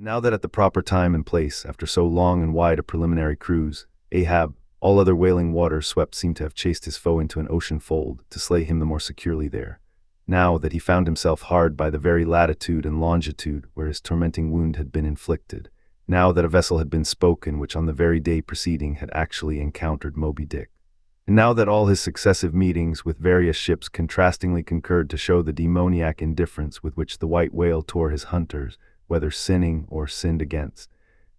Now that at the proper time and place, after so long and wide a preliminary cruise, Ahab, all other wailing waters swept, seemed to have chased his foe into an ocean fold, to slay him the more securely there. Now that he found himself hard by the very latitude and longitude where his tormenting wound had been inflicted, now that a vessel had been spoken which on the very day preceding had actually encountered Moby-Dick, and now that all his successive meetings with various ships contrastingly concurred to show the demoniac indifference with which the white whale tore his hunters, whether sinning or sinned against,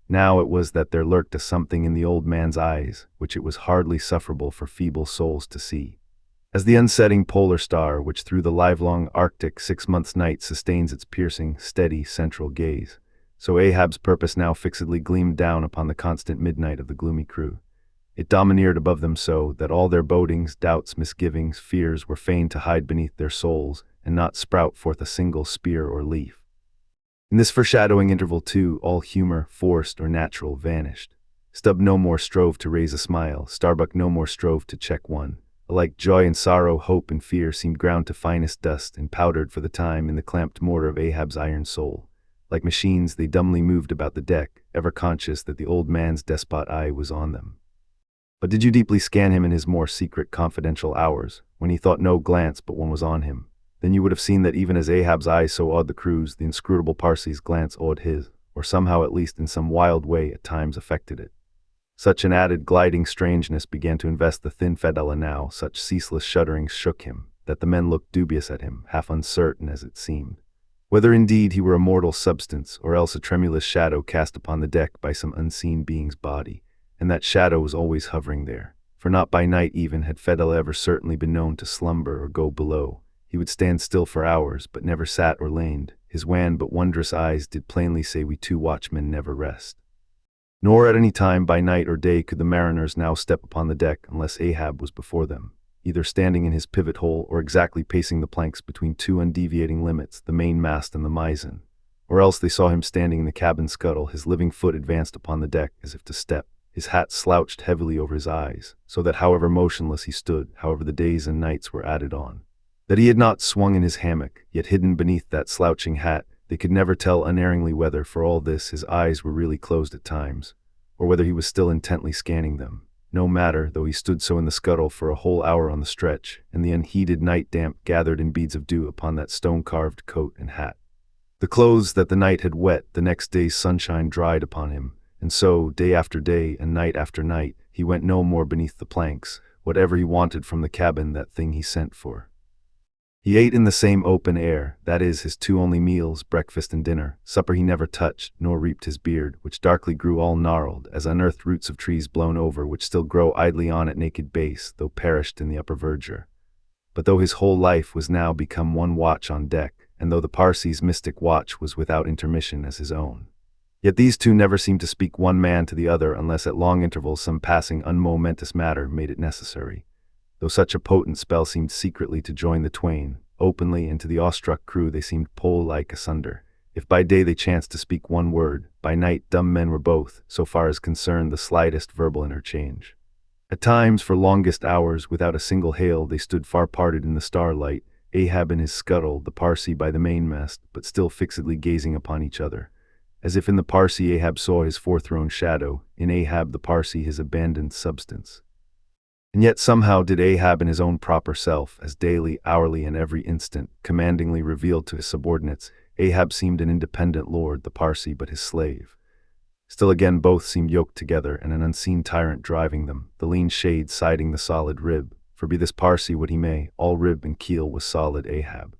now it was that there lurked a something in the old man's eyes which it was hardly sufferable for feeble souls to see. As the unsetting polar star which through the livelong Arctic 6 months' night sustains its piercing, steady, central gaze, so Ahab's purpose now fixedly gleamed down upon the constant midnight of the gloomy crew. It domineered above them so that all their bodings, doubts, misgivings, fears were fain to hide beneath their souls and not sprout forth a single spear or leaf. In this foreshadowing interval, too, all humor, forced or natural, vanished. Stubb no more strove to raise a smile, Starbuck no more strove to check one. Alike joy and sorrow, hope and fear seemed ground to finest dust and powdered for the time in the clamped mortar of Ahab's iron soul. Like machines, they dumbly moved about the deck, ever conscious that the old man's despot eye was on them. But did you deeply scan him in his more secret, confidential hours, when he thought no glance but one was on him, then you would have seen that even as Ahab's eyes so awed the crew's, the inscrutable Parsi's glance awed his, or somehow at least in some wild way at times affected it. Such an added gliding strangeness began to invest the thin Fedella now, such ceaseless shudderings shook him, that the men looked dubious at him, half uncertain as it seemed, whether indeed he were a mortal substance, or else a tremulous shadow cast upon the deck by some unseen being's body, and that shadow was always hovering there, for not by night even had Fedella ever certainly been known to slumber or go below. He would stand still for hours, but never sat or lain. His wan but wondrous eyes did plainly say we two watchmen never rest. Nor at any time by night or day could the mariners now step upon the deck unless Ahab was before them, either standing in his pivot hole or exactly pacing the planks between two undeviating limits, the mainmast and the mizzen, or else they saw him standing in the cabin scuttle, his living foot advanced upon the deck as if to step, his hat slouched heavily over his eyes, so that however motionless he stood, however the days and nights were added on, that he had not swung in his hammock, yet hidden beneath that slouching hat, they could never tell unerringly whether, for all this, his eyes were really closed at times, or whether he was still intently scanning them. No matter, though he stood so in the scuttle for a whole hour on the stretch, and the unheeded night damp gathered in beads of dew upon that stone-carved coat and hat. The clothes that the night had wet, the next day's sunshine dried upon him, and so, day after day and night after night, he went no more beneath the planks. Whatever he wanted from the cabin, that thing he sent for. He ate in the same open air, that is, his two only meals, breakfast and dinner. Supper he never touched, nor reaped his beard, which darkly grew all gnarled, as unearthed roots of trees blown over, which still grow idly on at naked base, though perished in the upper verdure. But though his whole life was now become one watch on deck, and though the Parsi's mystic watch was without intermission as his own, yet these two never seemed to speak one man to the other unless at long intervals some passing unmomentous matter made it necessary, though such a potent spell seemed secretly to join the twain. Openly, and to the awestruck crew they seemed pole-like asunder. If by day they chanced to speak one word, by night dumb men were both, so far as concerned the slightest verbal interchange. At times, for longest hours, without a single hail, they stood far parted in the starlight, Ahab in his scuttle, the Parsi by the mainmast, but still fixedly gazing upon each other, as if in the Parsi Ahab saw his forethrown shadow, in Ahab the Parsi his abandoned substance. And yet somehow did Ahab in his own proper self, as daily, hourly, and every instant, commandingly revealed to his subordinates, Ahab seemed an independent lord, the Parsi but his slave. Still again both seemed yoked together, and an unseen tyrant driving them, the lean shade siding the solid rib, for be this Parsi what he may, all rib and keel was solid Ahab.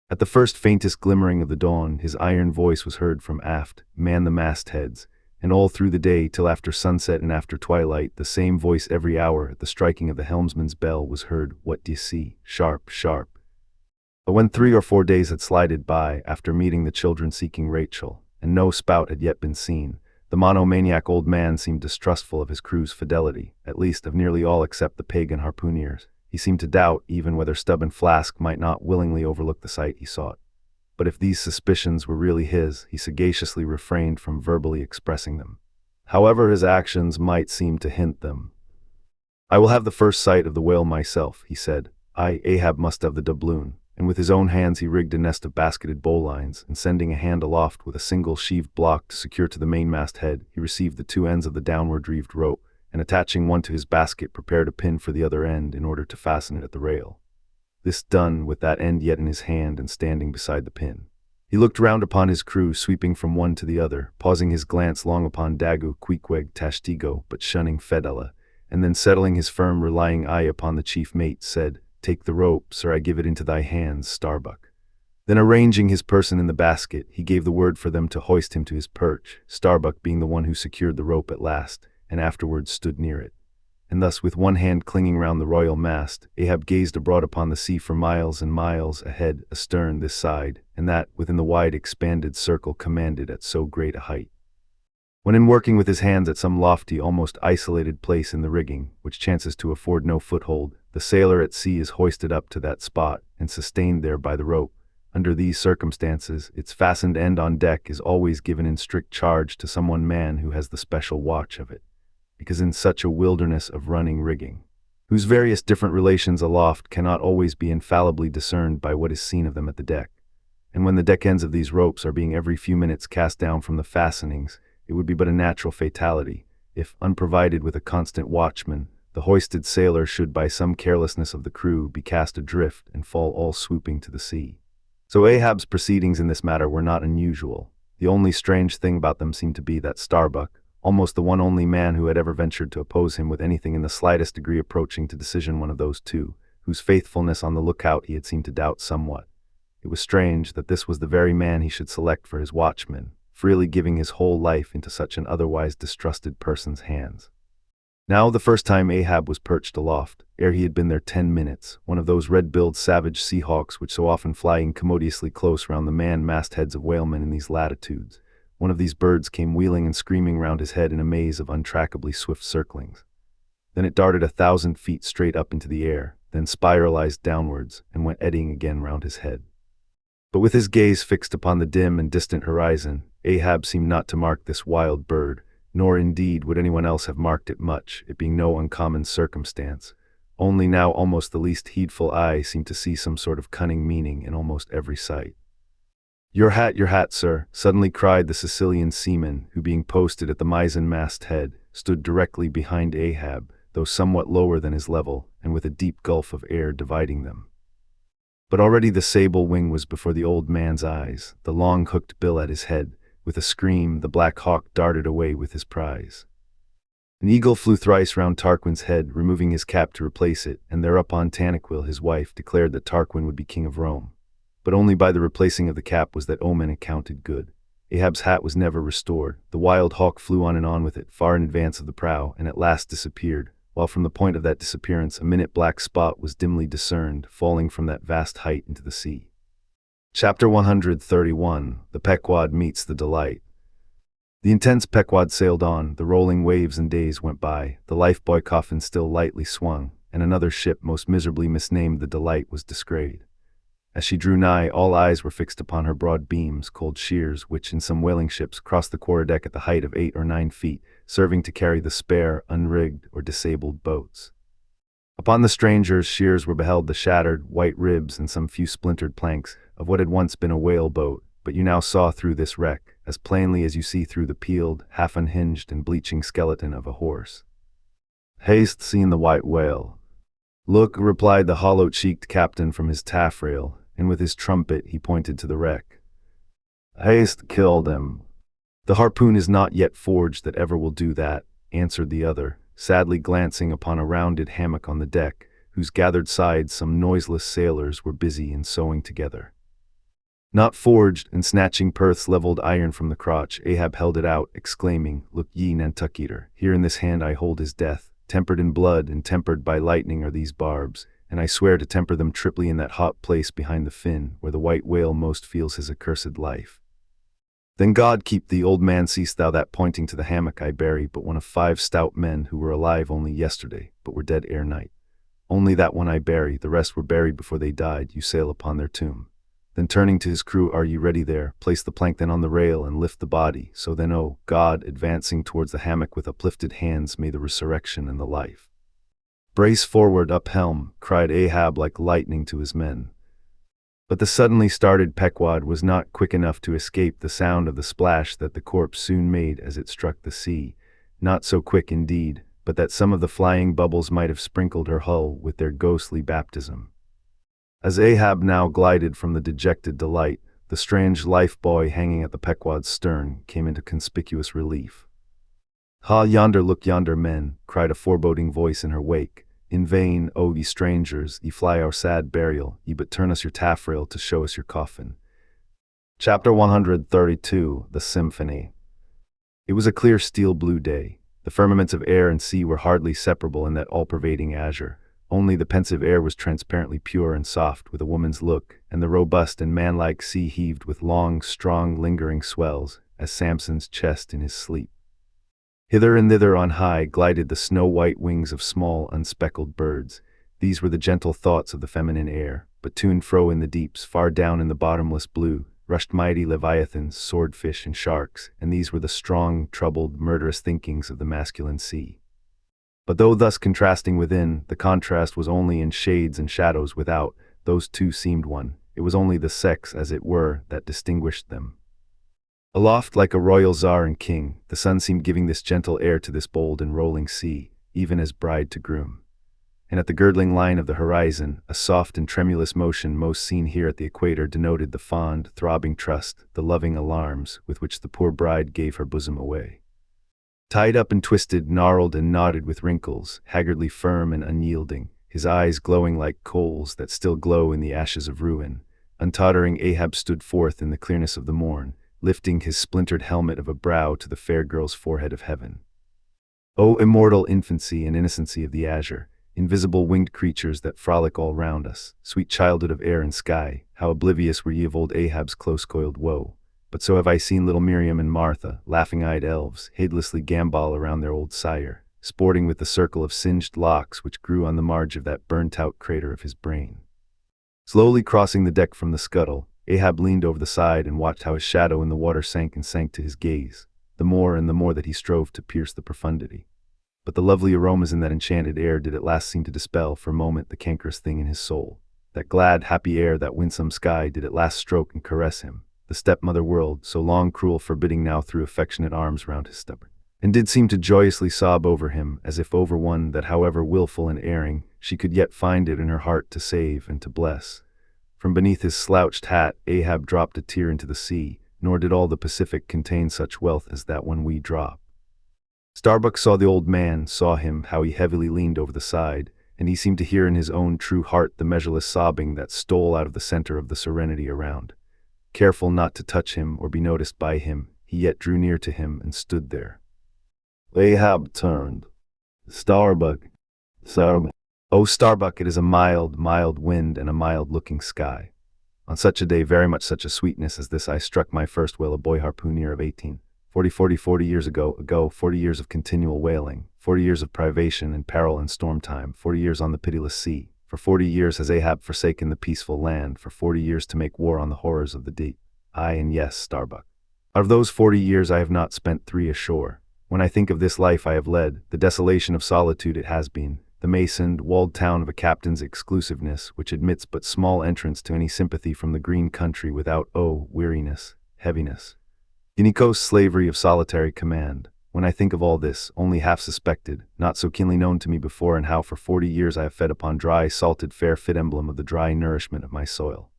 At the first faintest glimmering of the dawn, his iron voice was heard from aft, man the mastheads, and all through the day till after sunset and after twilight, the same voice every hour at the striking of the helmsman's bell was heard, "What d'ye see? Sharp, sharp." But when 3 or 4 days had slided by, after meeting the children seeking Rachel, and no spout had yet been seen, the monomaniac old man seemed distrustful of his crew's fidelity, at least of nearly all except the pagan harpooneers. He seemed to doubt even whether Stubb and Flask might not willingly overlook the sight he sought. But if these suspicions were really his, he sagaciously refrained from verbally expressing them, however his actions might seem to hint them. "I will have the first sight of the whale myself," he said. "I, Ahab, must have the doubloon. and with his own hands he rigged a nest of basketed bowlines, and sending a hand aloft with a single sheaved block to secure to the mainmast head, he received the two ends of the downward reeved rope, and attaching one to his basket prepared a pin for the other end in order to fasten it at the rail. This done, with that end yet in his hand and standing beside the pin, he looked round upon his crew, sweeping from one to the other, pausing his glance long upon Dagu, Queequeg, Tashtigo, but shunning Fedella, and then settling his firm, relying eye upon the chief mate, said, "Take the rope, sir, I give it into thy hands, Starbuck." Then arranging his person in the basket, he gave the word for them to hoist him to his perch, Starbuck being the one who secured the rope at last, and afterwards stood near it. And thus, with one hand clinging round the royal mast, Ahab gazed abroad upon the sea for miles and miles, ahead, astern, this side, and that, within the wide expanded circle commanded at so great a height. When in working with his hands at some lofty, almost isolated place in the rigging, which chances to afford no foothold, the sailor at sea is hoisted up to that spot, and sustained there by the rope. Under these circumstances, its fastened end on deck is always given in strict charge to some one man who has the special watch of it, because in such a wilderness of running rigging, whose various different relations aloft cannot always be infallibly discerned by what is seen of them at the deck, and when the deck ends of these ropes are being every few minutes cast down from the fastenings, it would be but a natural fatality, if, unprovided with a constant watchman, the hoisted sailor should by some carelessness of the crew be cast adrift and fall all swooping to the sea. So Ahab's proceedings in this matter were not unusual. The only strange thing about them seemed to be that Starbuck, almost the one only man who had ever ventured to oppose him with anything in the slightest degree approaching to decision, one of those two, whose faithfulness on the lookout he had seemed to doubt somewhat. It was strange that this was the very man he should select for his watchman, freely giving his whole life into such an otherwise distrusted person's hands. Now the first time Ahab was perched aloft, ere he had been there 10 minutes, one of those red-billed savage seahawks which so often fly incommodiously close round the man-mastheads of whalemen in these latitudes, one of these birds came wheeling and screaming round his head in a maze of untrackably swift circlings. Then it darted 1,000 feet straight up into the air, then spiralized downwards, and went eddying again round his head. But with his gaze fixed upon the dim and distant horizon, Ahab seemed not to mark this wild bird, nor indeed would anyone else have marked it much, it being no uncommon circumstance. Only now almost the least heedful eye seemed to see some sort of cunning meaning in almost every sight. Your hat, sir," suddenly cried the Sicilian seaman, who being posted at the mizzen-mast head, stood directly behind Ahab, though somewhat lower than his level, and with a deep gulf of air dividing them. But already the sable wing was before the old man's eyes, the long hooked bill at his head. With a scream, the black hawk darted away with his prize. An eagle flew thrice round Tarquin's head, removing his cap to replace it, and thereupon Tanaquil, his wife, declared that Tarquin would be king of Rome. But only by the replacing of the cap was that omen accounted good. Ahab's hat was never restored. The wild hawk flew on and on with it, far in advance of the prow, and at last disappeared, while from the point of that disappearance a minute black spot was dimly discerned, falling from that vast height into the sea. Chapter 131. The Pequod Meets the Delight. The intense Pequod sailed on, the rolling waves and days went by, the lifebuoy coffin still lightly swung, and another ship, most miserably misnamed the Delight, was descried. As she drew nigh, all eyes were fixed upon her broad beams, cold shears, which, in some whaling ships, crossed the quarter-deck at the height of 8 or 9 feet, serving to carry the spare, unrigged, or disabled boats. Upon the stranger's shears were beheld the shattered, white ribs and some few splintered planks of what had once been a whale boat, but you now saw through this wreck, as plainly as you see through the peeled, half-unhinged, and bleaching skeleton of a horse. "Hast seen the white whale?" "Look," replied the hollow-cheeked captain from his taffrail, and with his trumpet he pointed to the wreck. "Hast killed him?" "The harpoon is not yet forged that ever will do that," answered the other, sadly glancing upon a rounded hammock on the deck, whose gathered sides some noiseless sailors were busy in sewing together. "Not forged," and snatching Perth's leveled iron from the crotch, Ahab held it out, exclaiming, "Look ye, Nantucketer, here in this hand I hold his death. Tempered in blood and tempered by lightning are these barbs, and I swear to temper them triply in that hot place behind the fin, where the white whale most feels his accursed life." "Then God keep thee, old man, seest thou that?" Pointing to the hammock I bury but one of 5 stout men who were alive only yesterday, but were dead ere night. "Only that one I bury, the rest were buried before they died, you sail upon their tomb." Then turning to his crew, "Are ye ready there? Place the plank then on the rail, and lift the body, so then, O God," advancing towards the hammock with uplifted hands, "may the resurrection and the life." "Brace forward, up helm," cried Ahab like lightning to his men. But the suddenly started Pequod was not quick enough to escape the sound of the splash that the corpse soon made as it struck the sea. Not so quick indeed, but that some of the flying bubbles might have sprinkled her hull with their ghostly baptism. As Ahab now glided from the dejected Delight, the strange life-buoy hanging at the Pequod's stern came into conspicuous relief. "Ha, yonder, look yonder, men," cried a foreboding voice in her wake. "In vain, O ye strangers, ye fly our sad burial, ye but turn us your taffrail to show us your coffin." Chapter 132, The Symphony. It was a clear steel-blue day. The firmaments of air and sea were hardly separable in that all-pervading azure. Only the pensive air was transparently pure and soft with a woman's look, and the robust and manlike sea heaved with long, strong, lingering swells, as Samson's chest in his sleep. Hither and thither on high glided the snow-white wings of small, unspeckled birds. These were the gentle thoughts of the feminine air, but to and fro in the deeps, far down in the bottomless blue, rushed mighty leviathans, swordfish, and sharks, and these were the strong, troubled, murderous thinkings of the masculine sea. But though thus contrasting within, the contrast was only in shades and shadows without. Those two seemed one. It was only the sex, as it were, that distinguished them. Aloft like a royal czar and king, the sun seemed giving this gentle air to this bold and rolling sea, even as bride to groom. And at the girdling line of the horizon, a soft and tremulous motion most seen here at the equator denoted the fond, throbbing trust, the loving alarms with which the poor bride gave her bosom away. Tied up and twisted, gnarled and knotted with wrinkles, haggardly firm and unyielding, his eyes glowing like coals that still glow in the ashes of ruin, untottering Ahab stood forth in the clearness of the morn, lifting his splintered helmet of a brow to the fair girl's forehead of heaven. O immortal infancy and innocency of the azure, invisible winged creatures that frolic all round us, sweet childhood of air and sky, how oblivious were ye of old Ahab's close-coiled woe! But so have I seen little Miriam and Martha, laughing-eyed elves, heedlessly gambol around their old sire, sporting with the circle of singed locks which grew on the marge of that burnt-out crater of his brain. Slowly crossing the deck from the scuttle, Ahab leaned over the side and watched how his shadow in the water sank and sank to his gaze, the more and the more that he strove to pierce the profundity. But the lovely aromas in that enchanted air did at last seem to dispel for a moment the cankerous thing in his soul. That glad, happy air, that winsome sky did at last stroke and caress him. The stepmother world, so long cruel forbidding, now threw affectionate arms round his stubborn, and did seem to joyously sob over him, as if over one that, however wilful and erring, she could yet find it in her heart to save and to bless. From beneath his slouched hat, Ahab dropped a tear into the sea, nor did all the Pacific contain such wealth as that one wee drop. Starbuck saw the old man, saw him, how he heavily leaned over the side, and he seemed to hear in his own true heart the measureless sobbing that stole out of the center of the serenity around. Careful not to touch him or be noticed by him, he yet drew near to him and stood there. Ahab turned. Starbuck. Oh, Starbuck, it is a mild, mild wind and a mild-looking sky. On such a day, very much such a sweetness as this, I struck my first whale, a boy harpooner of 18. 40 years ago, 40 years of continual whaling, 40 years of privation and peril and storm time, 40 years on the pitiless sea. For 40 years has Ahab forsaken the peaceful land, for 40 years to make war on the horrors of the deep. Aye, and yes, Starbuck. Out of those 40 years I have not spent 3 ashore. When I think of this life I have led, the desolation of solitude it has been, the masoned, walled town of a captain's exclusiveness, which admits but small entrance to any sympathy from the green country without, weariness, heaviness. Unico's slavery of solitary command. When I think of all this, only half suspected, not so keenly known to me before, and how for 40 years I have fed upon dry, salted fare, fit emblem of the dry nourishment of my soil.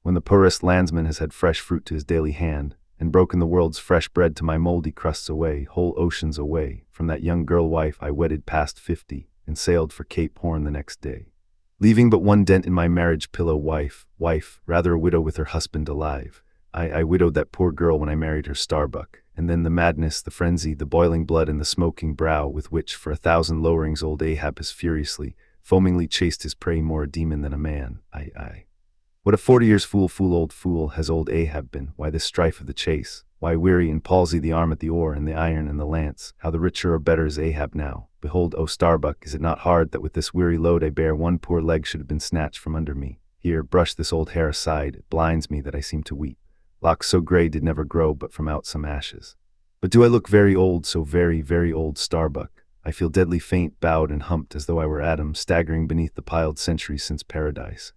When the poorest landsman has had fresh fruit to his daily hand, and broken the world's fresh bread to my moldy crusts away, whole oceans away, from that young girl wife I wedded past 50, and sailed for Cape Horn the next day. Leaving but one dent in my marriage pillow, wife, rather a widow with her husband alive. I widowed that poor girl when I married her, Starbuck, and then the madness, the frenzy, the boiling blood, and the smoking brow with which, for 1,000 lowerings, old Ahab has furiously, foamingly chased his prey, more a demon than a man. What a 40 years old fool has old Ahab been. Why this strife of the chase? Why weary and palsy the arm at the oar and the iron and the lance? How the richer or better is Ahab now? Behold, O Starbuck, is it not hard that with this weary load I bear, one poor leg should have been snatched from under me? Here, brush this old hair aside, it blinds me that I seem to weep. Locks so grey did never grow but from out some ashes. But do I look very old, so very, very old, Starbuck? I feel deadly faint, bowed and humped, as though I were Adam, staggering beneath the piled centuries since paradise.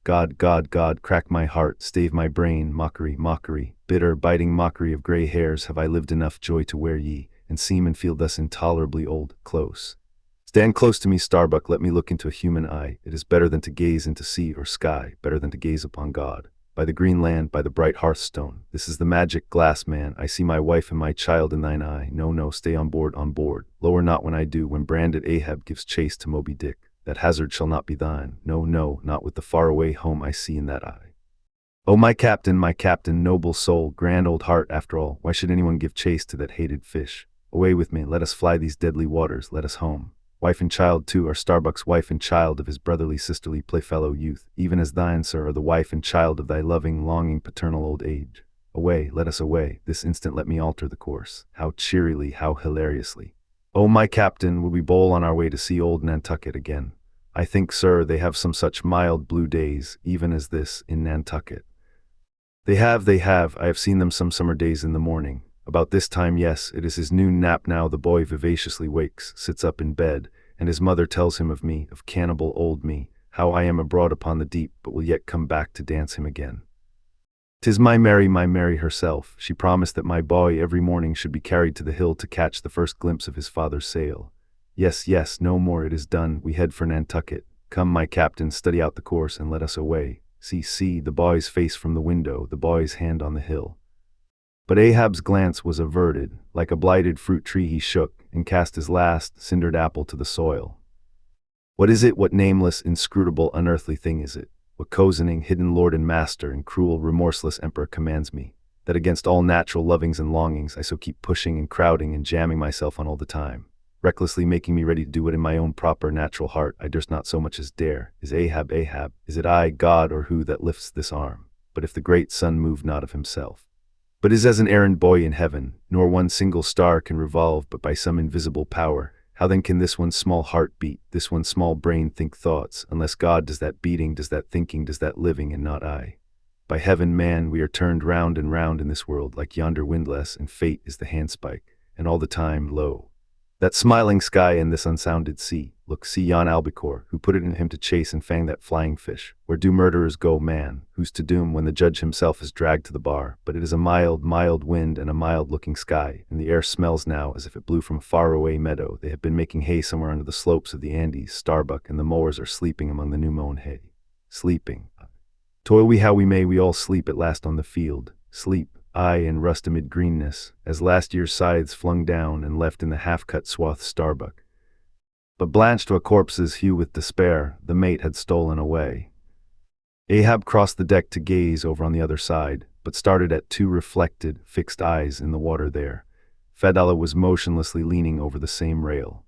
God, God, God, crack my heart, stave my brain, mockery, mockery, bitter, biting mockery of grey hairs, have I lived enough joy to wear ye, and seem and feel thus intolerably old, close. Stand close to me, Starbuck, let me look into a human eye. It is better than to gaze into sea or sky, better than to gaze upon God. By the green land, by the bright hearthstone, this is the magic glass, man. I see my wife and my child in thine eye. No, no, stay on board, on board. Lower not when I do, when branded Ahab gives chase to Moby-Dick. That hazard shall not be thine. No, no, not with the faraway home I see in that eye. Oh, my captain, noble soul, grand old heart, after all, why should anyone give chase to that hated fish? Away with me, let us fly these deadly waters, let us home. Wife and child, too, are Starbuck's wife and child of his brotherly, sisterly playfellow youth, even as thine, sir, are the wife and child of thy loving, longing, paternal old age. Away, let us away, this instant let me alter the course. How cheerily, how hilariously. Oh, my captain, would we bowl on our way to see old Nantucket again? I think, sir, they have some such mild blue days, even as this, in Nantucket. They have, I have seen them some summer days in the morning. About this time, yes, it is his noon nap now, the boy vivaciously wakes, sits up in bed, and his mother tells him of me, of cannibal old me, how I am abroad upon the deep, but will yet come back to dance him again. 'Tis my Mary herself. She promised that my boy every morning should be carried to the hill to catch the first glimpse of his father's sail. Yes, yes, no more, it is done, we head for Nantucket. Come, my captain, study out the course, and let us away. See, the boy's face from the window, the boy's hand on the hill. But Ahab's glance was averted. Like a blighted fruit tree he shook, and cast his last, cindered apple to the soil. What is it, what nameless, inscrutable, unearthly thing is it? What cozening, hidden lord and master, and cruel, remorseless emperor commands me, that against all natural lovings and longings I so keep pushing and crowding and jamming myself on all the time, recklessly making me ready to do what in my own proper natural heart I durst not so much as dare? Is Ahab, is it I, God, or who, that lifts this arm? But if the great sun move not of himself, but is as an errand boy in heaven, nor one single star can revolve but by some invisible power, how then can this one small heart beat, this one small brain think thoughts, unless God does that beating, does that thinking, does that living, and not I? By heaven, man, we are turned round and round in this world like yonder windlass, and fate is the handspike, and all the time, lo, that smiling sky and this unsounded sea. Look, see yon albacore, who put it in him to chase and fang that flying fish. Where do murderers go, man, who's to doom when the judge himself is dragged to the bar? But it is a mild, mild wind and a mild-looking sky, and the air smells now as if it blew from a far-away meadow. They have been making hay somewhere under the slopes of the Andes. Starbuck and the mowers are sleeping among the new-mown hay. Sleeping. Toil we how we may, we all sleep at last on the field. Sleep, aye, and rust amid greenness, as last year's scythes flung down and left in the half-cut swath Starbuck. But blanched to a corpse's hue with despair, the mate had stolen away. Ahab crossed the deck to gaze over on the other side, but started at two reflected, fixed eyes in the water there. Fedallah was motionlessly leaning over the same rail.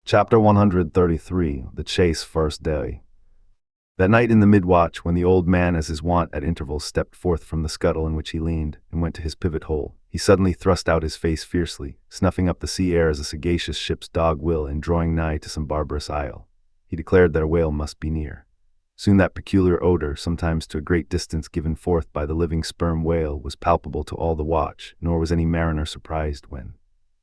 Chapter 133, The Chase, First Day. That night in the mid-watch, when the old man, as his wont at intervals, stepped forth from the scuttle in which he leaned, and went to his pivot hole, he suddenly thrust out his face fiercely, snuffing up the sea air as a sagacious ship's dog will in drawing nigh to some barbarous isle. He declared that a whale must be near. Soon that peculiar odor, sometimes to a great distance given forth by the living sperm whale, was palpable to all the watch, nor was any mariner surprised when,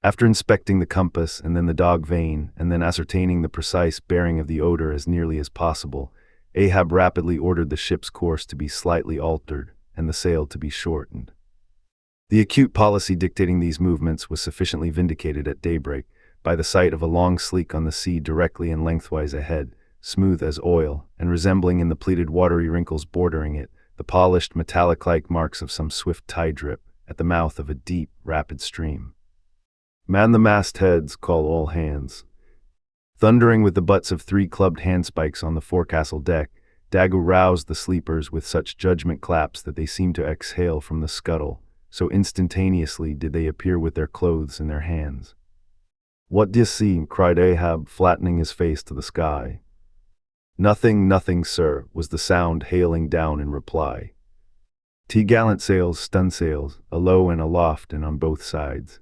after inspecting the compass and then the dog vane, and then ascertaining the precise bearing of the odor as nearly as possible, Ahab rapidly ordered the ship's course to be slightly altered and the sail to be shortened. The acute policy dictating these movements was sufficiently vindicated at daybreak by the sight of a long sleek on the sea directly and lengthwise ahead, smooth as oil, and resembling in the pleated watery wrinkles bordering it the polished metallic-like marks of some swift tide drip at the mouth of a deep, rapid stream. "Man the mastheads, call all hands." Thundering with the butts of 3 clubbed handspikes on the forecastle deck, Daggoo roused the sleepers with such judgment claps that they seemed to exhale from the scuttle, so instantaneously did they appear with their clothes in their hands. "What d'ye see?" cried Ahab, flattening his face to the sky. Nothing, sir," was the sound hailing down in reply. "T-gallant sails, stun sails, alow and aloft and on both sides."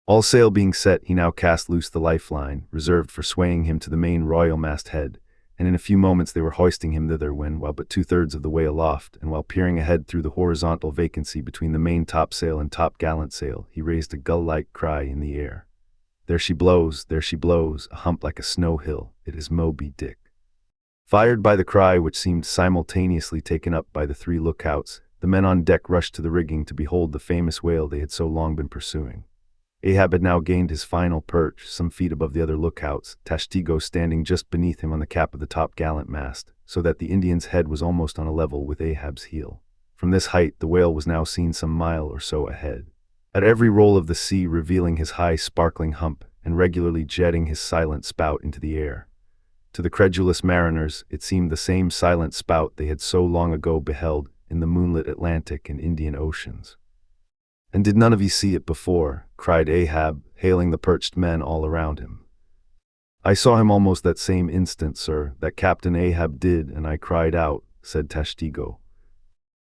All sail being set, he now cast loose the lifeline, reserved for swaying him to the main royal-mast head, and in a few moments they were hoisting him thither when, while but 2/3 of the way aloft, and while peering ahead through the horizontal vacancy between the main topsail and top-gallant sail, he raised a gull-like cry in the air. There she blows, a hump like a snow hill, it is Moby-Dick. Fired by the cry which seemed simultaneously taken up by the three lookouts, the men on deck rushed to the rigging to behold the famous whale they had so long been pursuing. Ahab had now gained his final perch, some feet above the other lookouts, Tashtego standing just beneath him on the cap of the top-gallant mast, so that the Indian's head was almost on a level with Ahab's heel. From this height the whale was now seen some mile or so ahead. At every roll of the sea revealing his high sparkling hump, and regularly jetting his silent spout into the air. To the credulous mariners it seemed the same silent spout they had so long ago beheld in the moonlit Atlantic and Indian Oceans. "And did none of ye see it before?" cried Ahab, hailing the perched men all around him. "I saw him almost that same instant, sir, that Captain Ahab did, and I cried out," said Tashtego.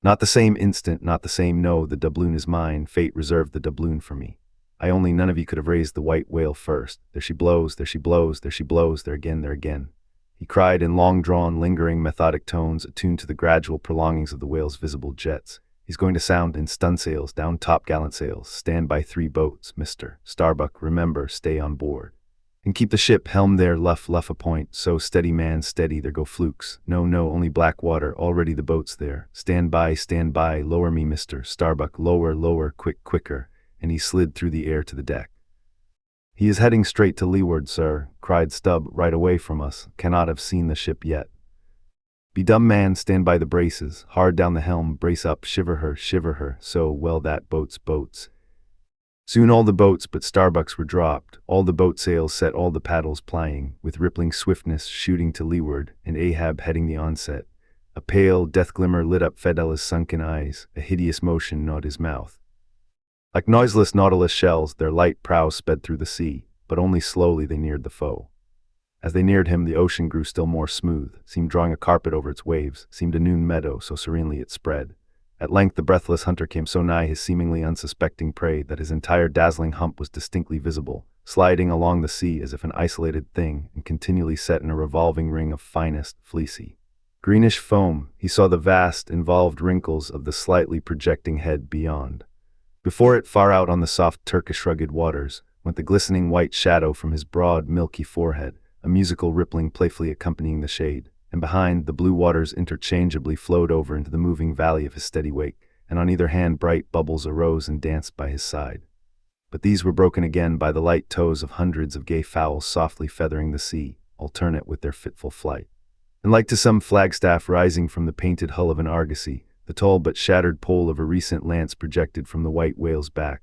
"Not the same instant, not the same, no, the doubloon is mine, fate reserved the doubloon for me. I only none of ye could have raised the white whale first. There she blows, there she blows, there she blows, there again, there again," he cried in long-drawn, lingering, methodic tones attuned to the gradual prolongings of the whale's visible jets. "He's going to sound in stunsails, down top-gallant sails, stand by 3 boats, Mr. Starbuck, remember, stay on board. And keep the ship helm there, luff, luff a point, so steady man, steady, there go flukes, no, no, only black water, already the boat's there, stand by, lower me, Mr. Starbuck, lower, lower, quick, quicker," and he slid through the air to the deck. "He is heading straight to leeward, sir," cried Stubb, "right away from us, cannot have seen the ship yet. Be dumb, man, stand by the braces, hard down the helm, brace up, shiver her, so, well, that boats. Soon all the boats but Starbuck's were dropped, all the boat sails set, all the paddles plying, with rippling swiftness shooting to leeward, and Ahab heading the onset. A pale death glimmer lit up Fedella's sunken eyes, a hideous motion gnawed his mouth. Like noiseless nautilus shells, their light prows sped through the sea, but only slowly they neared the foe. As they neared him, the ocean grew still more smooth, seemed drawing a carpet over its waves, seemed a noon meadow, so serenely it spread. At length the breathless hunter came so nigh his seemingly unsuspecting prey that his entire dazzling hump was distinctly visible, sliding along the sea as if an isolated thing, and continually set in a revolving ring of finest, fleecy, greenish foam. He saw the vast, involved wrinkles of the slightly projecting head beyond. Before it, far out on the soft Turkish rugged waters, went the glistening white shadow from his broad, milky forehead, a musical rippling playfully accompanying the shade, and behind, the blue waters interchangeably flowed over into the moving valley of his steady wake, and on either hand bright bubbles arose and danced by his side. But these were broken again by the light toes of hundreds of gay fowls softly feathering the sea, alternate with their fitful flight. And like to some flagstaff rising from the painted hull of an argosy, the tall but shattered pole of a recent lance projected from the white whale's back,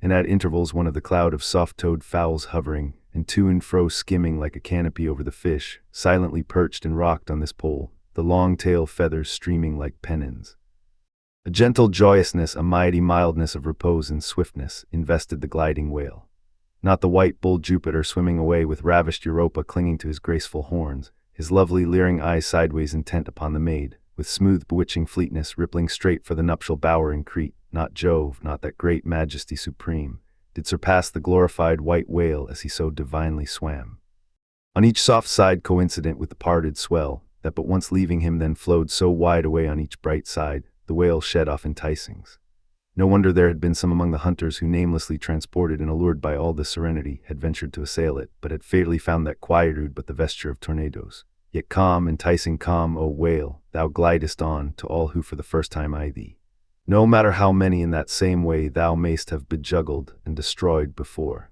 and at intervals one of the cloud of soft-toed fowls hovering, and to and fro skimming like a canopy over the fish, silently perched and rocked on this pole, the long tail feathers streaming like pennons. A gentle joyousness, a mighty mildness of repose and swiftness, invested the gliding whale. Not the white bull Jupiter swimming away with ravished Europa clinging to his graceful horns, his lovely leering eyes sideways intent upon the maid, with smooth bewitching fleetness rippling straight for the nuptial bower in Crete, not Jove, not that great majesty supreme, did surpass the glorified white whale as he so divinely swam. On each soft side coincident with the parted swell, that but once leaving him then flowed so wide away on each bright side, the whale shed off enticings. No wonder there had been some among the hunters who, namelessly transported and allured by all this serenity, had ventured to assail it, but had fatally found that quietude but the vesture of tornadoes. Yet calm, enticing calm, O whale, thou glidest on to all who for the first time eye thee. No matter how many in that same way thou mayst have bejuggled and destroyed before.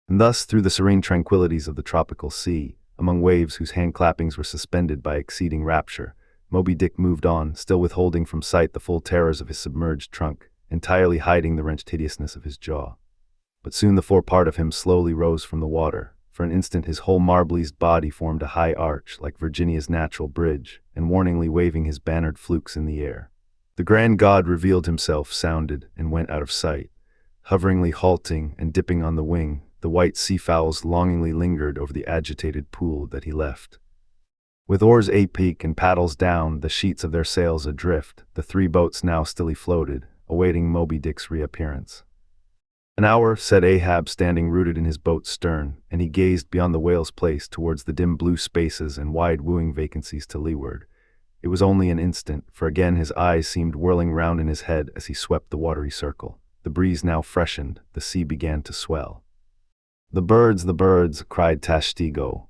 And thus, through the serene tranquillities of the tropical sea, among waves whose hand-clappings were suspended by exceeding rapture, Moby-Dick moved on, still withholding from sight the full terrors of his submerged trunk, entirely hiding the wrenched hideousness of his jaw. But soon the forepart of him slowly rose from the water. For an instant his whole marbleized body formed a high arch, like Virginia's natural bridge, and warningly waving his bannered flukes in the air. The grand god revealed himself, sounded, and went out of sight. Hoveringly halting and dipping on the wing, the white seafowls longingly lingered over the agitated pool that he left. With oars apeak and paddles down, the sheets of their sails adrift, the 3 boats now stilly floated, awaiting Moby-Dick's reappearance. "An hour," said Ahab, standing rooted in his boat's stern, and he gazed beyond the whale's place towards the dim blue spaces and wide wooing vacancies to leeward. It was only an instant, for again his eyes seemed whirling round in his head as he swept the watery circle. The breeze now freshened, the sea began to swell. The birds, cried Tashtego.